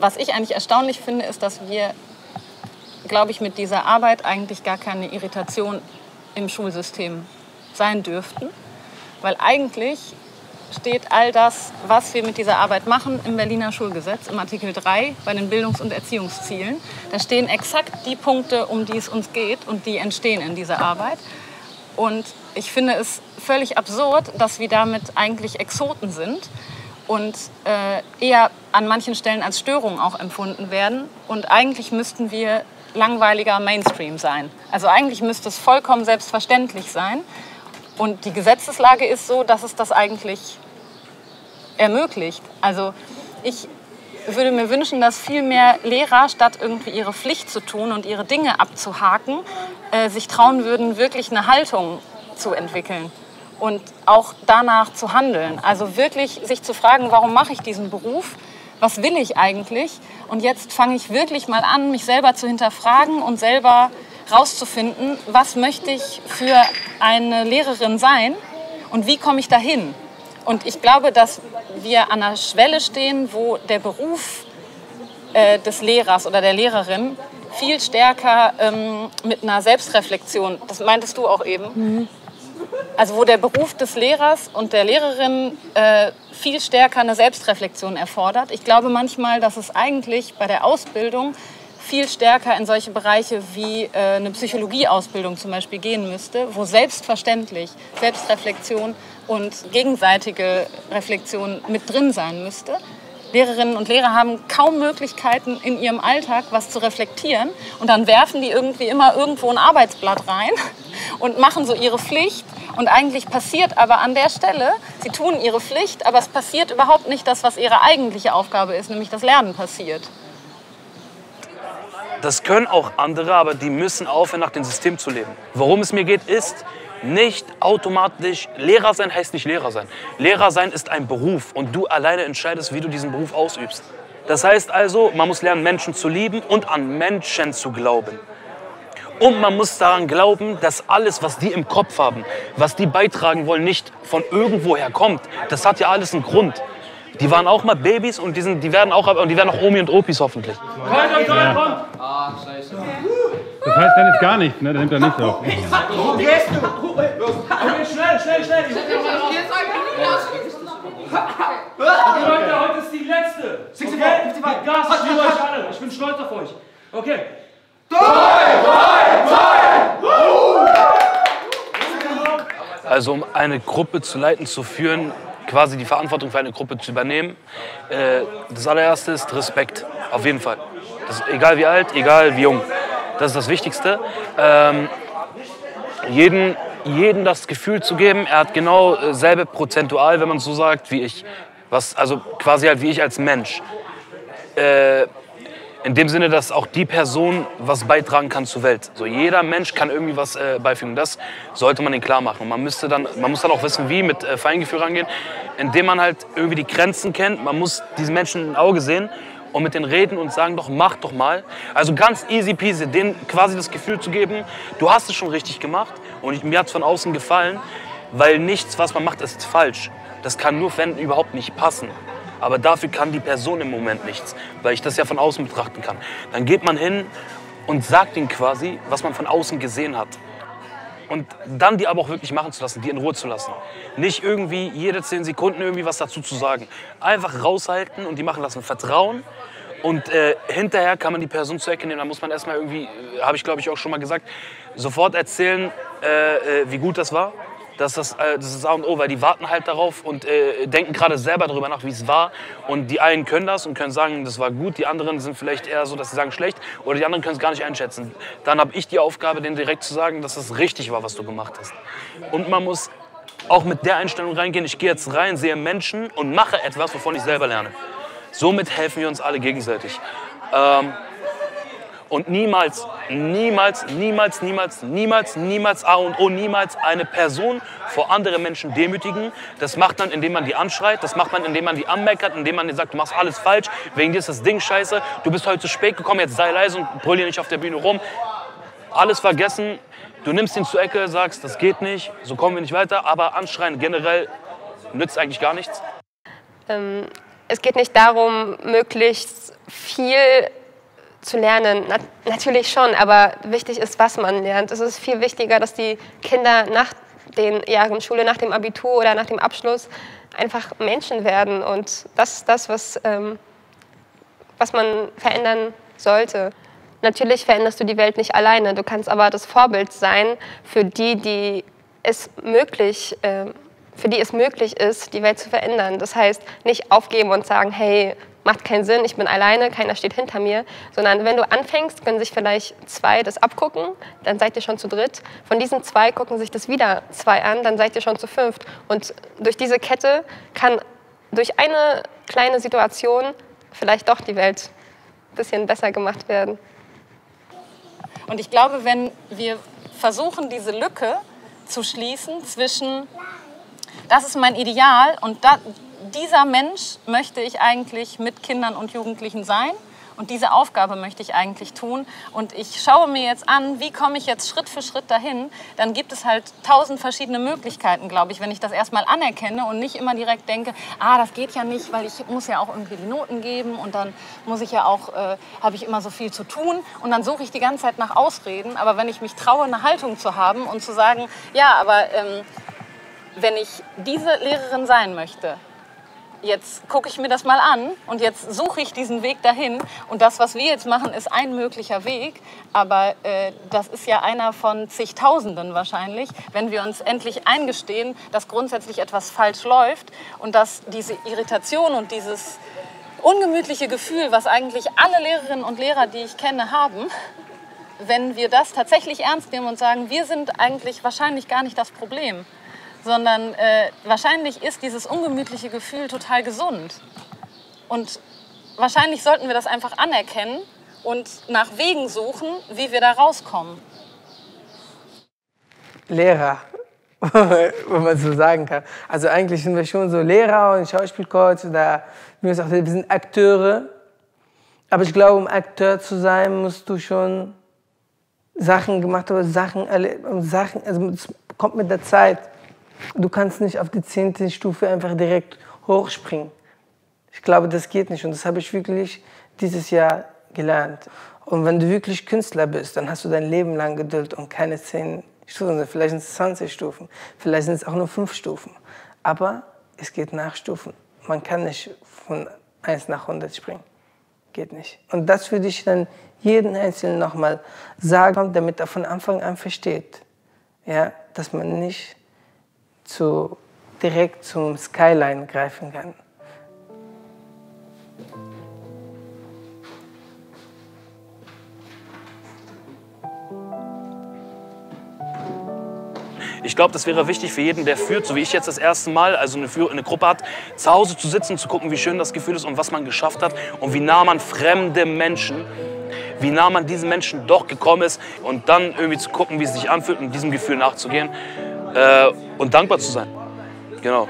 Was ich eigentlich erstaunlich finde, ist, dass wir, glaube ich, mit dieser Arbeit eigentlich gar keine Irritation im Schulsystem sein dürften. Weil eigentlich steht all das, was wir mit dieser Arbeit machen, im Berliner Schulgesetz, im Artikel 3 bei den Bildungs- und Erziehungszielen. Da stehen exakt die Punkte, um die es uns geht und die entstehen in dieser Arbeit. Und ich finde es völlig absurd, dass wir damit eigentlich Exoten sind und eher an manchen Stellen als Störung auch empfunden werden. Und eigentlich müssten wir langweiliger Mainstream sein. Also eigentlich müsste es vollkommen selbstverständlich sein. Und die Gesetzeslage ist so, dass es das eigentlich ermöglicht. Also ich würde mir wünschen, dass viel mehr Lehrer, statt irgendwie ihre Pflicht zu tun und ihre Dinge abzuhaken, sich trauen würden, wirklich eine Haltung zu entwickeln und auch danach zu handeln. Also wirklich sich zu fragen, warum mache ich diesen Beruf? Was will ich eigentlich? Und jetzt fange ich wirklich mal an, mich selber zu hinterfragen und selber rauszufinden, was möchte ich für eine Lehrerin sein und wie komme ich dahin. Und ich glaube, dass wir an einer Schwelle stehen, wo der Beruf des Lehrers oder der Lehrerin viel stärker mit einer Selbstreflexion, das meintest du auch eben, also wo der Beruf des Lehrers und der Lehrerin viel stärker eine Selbstreflexion erfordert. Ich glaube manchmal, dass es eigentlich bei der Ausbildung viel stärker in solche Bereiche wie eine Psychologieausbildung zum Beispiel gehen müsste, wo selbstverständlich Selbstreflexion und gegenseitige Reflexion mit drin sein müsste. Lehrerinnen und Lehrer haben kaum Möglichkeiten in ihrem Alltag was zu reflektieren und dann werfen die irgendwie immer irgendwo ein Arbeitsblatt rein und machen so ihre Pflicht und eigentlich passiert aber an der Stelle, sie tun ihre Pflicht, aber es passiert überhaupt nicht das, was ihre eigentliche Aufgabe ist, nämlich das Lernen passiert. Das können auch andere, aber die müssen aufhören, nach dem System zu leben. Worum es mir geht, ist nicht automatisch, Lehrer sein heißt nicht Lehrer sein. Lehrer sein ist ein Beruf und du alleine entscheidest, wie du diesen Beruf ausübst. Das heißt also, man muss lernen, Menschen zu lieben und an Menschen zu glauben. Und man muss daran glauben, dass alles, was die im Kopf haben, was die beitragen wollen, nicht von irgendwoher kommt. Das hat ja alles einen Grund. Die waren auch mal Babys und die werden auch Omi und Opis hoffentlich. Ja. Das heißt dann jetzt gar nichts, ne? Der nimmt er nicht auf. Wo gehst du? Okay, schnell. Leute, heute ist die letzte. Okay? Gas, ich liebe euch alle. Ich bin stolz auf euch. Okay. Also um eine Gruppe zu leiten, zu führen, quasi die Verantwortung für eine Gruppe zu übernehmen, das allererste ist Respekt, auf jeden Fall. Das ist egal wie alt, egal wie jung. Das ist das Wichtigste. Jeden das Gefühl zu geben, er hat genau selbe prozentual, wenn man so sagt, wie ich. Also quasi halt wie ich als Mensch. In dem Sinne, dass auch die Person was beitragen kann zur Welt. So, jeder Mensch kann irgendwie was beifügen. Das sollte man ihnen klar machen. Und man muss dann auch wissen, wie mit Feingefühl rangehen, indem man halt irgendwie die Grenzen kennt. Man muss diesen Menschen ins Auge sehen und mit denen reden und sagen, doch, mach doch mal. Also ganz easy peasy, denen quasi das Gefühl zu geben, du hast es schon richtig gemacht und mir hat es von außen gefallen, weil nichts, was man macht, ist falsch. Das kann nur, wenn überhaupt nicht passen. Aber dafür kann die Person im Moment nichts, weil ich das ja von außen betrachten kann. Dann geht man hin und sagt ihnen quasi, was man von außen gesehen hat. Und dann die aber auch wirklich machen zu lassen, die in Ruhe zu lassen. Nicht irgendwie jede 10 Sekunden irgendwie was dazu zu sagen. Einfach raushalten und die machen lassen. Vertrauen. Und hinterher kann man die Person zur Ecke nehmen. Da muss man erstmal irgendwie, habe ich glaube ich auch schon mal gesagt, sofort erzählen, wie gut das war. das ist das A und O, weil die warten halt darauf und denken gerade selber darüber nach, wie es war. Und die einen können das und können sagen, das war gut, die anderen sind vielleicht eher so, dass sie sagen, schlecht, oder die anderen können es gar nicht einschätzen. Dann habe ich die Aufgabe, denen direkt zu sagen, dass es richtig war, was du gemacht hast. Und man muss auch mit der Einstellung reingehen, ich gehe jetzt rein, sehe Menschen und mache etwas, wovon ich selber lerne. Somit helfen wir uns alle gegenseitig. Und niemals, niemals, niemals, niemals, niemals, niemals A und O, niemals eine Person vor andere Menschen demütigen. Das macht man, indem man die anschreit, das macht man, indem man die anmeckert, indem man denen sagt, du machst alles falsch, wegen dir ist das Ding scheiße, du bist heute zu spät gekommen, jetzt sei leise und brüll hier nicht auf der Bühne rum. Alles vergessen, du nimmst ihn zur Ecke, sagst, das geht nicht, so kommen wir nicht weiter, aber anschreien generell nützt eigentlich gar nichts. Es geht nicht darum, möglichst viel zu lernen, natürlich schon, aber wichtig ist, was man lernt. Es ist viel wichtiger, dass die Kinder nach den Jahren Schule, nach dem Abitur oder nach dem Abschluss einfach Menschen werden. Und das ist das, was man verändern sollte. Natürlich veränderst du die Welt nicht alleine, du kannst aber das Vorbild sein für die es möglich ist, die Welt zu verändern. Das heißt, nicht aufgeben und sagen, hey, macht keinen Sinn, ich bin alleine, keiner steht hinter mir, sondern wenn du anfängst, können sich vielleicht 2 das abgucken, dann seid ihr schon zu dritt. Von diesen 2 gucken sich das wieder 2 an, dann seid ihr schon zu 5. Und durch diese Kette kann durch eine kleine Situation vielleicht doch die Welt ein bisschen besser gemacht werden. Und ich glaube, wenn wir versuchen, diese Lücke zu schließen zwischen, das ist mein Ideal und dieser Mensch möchte ich eigentlich mit Kindern und Jugendlichen sein und diese Aufgabe möchte ich eigentlich tun und ich schaue mir jetzt an, wie komme ich jetzt Schritt für Schritt dahin, dann gibt es halt 1000 verschiedene Möglichkeiten, glaube ich, wenn ich das erstmal anerkenne und nicht immer direkt denke, das geht ja nicht, weil ich muss ja auch irgendwie die Noten geben und dann muss ich ja auch, habe ich immer so viel zu tun und dann suche ich die ganze Zeit nach Ausreden, aber wenn ich mich traue, eine Haltung zu haben und zu sagen, ja, aber wenn ich diese Lehrerin sein möchte, jetzt gucke ich mir das mal an und jetzt suche ich diesen Weg dahin. Und das, was wir jetzt machen, ist ein möglicher Weg. Aber das ist ja einer von zigtausenden wahrscheinlich, wenn wir uns endlich eingestehen, dass grundsätzlich etwas falsch läuft und dass diese Irritation und dieses ungemütliche Gefühl, was eigentlich alle Lehrerinnen und Lehrer, die ich kenne, haben, wenn wir das tatsächlich ernst nehmen und sagen, wir sind eigentlich wahrscheinlich gar nicht das Problem, sondern wahrscheinlich ist dieses ungemütliche Gefühl total gesund. Und wahrscheinlich sollten wir das einfach anerkennen und nach Wegen suchen, wie wir da rauskommen. Lehrer, wenn man so sagen kann. Also eigentlich sind wir schon so Lehrer und Schauspielcoach oder wir sind Akteure. Aber ich glaube, um Akteur zu sein, musst du schon Sachen gemacht haben, also es kommt mit der Zeit. Du kannst nicht auf die 10. Stufe einfach direkt hochspringen. Ich glaube, das geht nicht und das habe ich wirklich dieses Jahr gelernt. Und wenn du wirklich Künstler bist, dann hast du dein Leben lang Geduld und keine 10 Stufen, vielleicht sind es 20 Stufen, vielleicht sind es auch nur 5 Stufen. Aber es geht nach Stufen. Man kann nicht von 1 nach 100 springen. Geht nicht. Und das würde ich dann jeden Einzelnen nochmal sagen, damit er von Anfang an versteht, ja, dass man nicht direkt zum Skyline greifen kann. Ich glaube, das wäre wichtig für jeden, der führt, so wie ich jetzt das erste Mal, also eine Gruppe hat, zu Hause zu sitzen, zu gucken, wie schön das Gefühl ist und was man geschafft hat und wie nah man fremde Menschen, wie nah man diesen Menschen doch gekommen ist und dann irgendwie zu gucken, wie es sich anfühlt und diesem Gefühl nachzugehen und dankbar zu sein. Genau.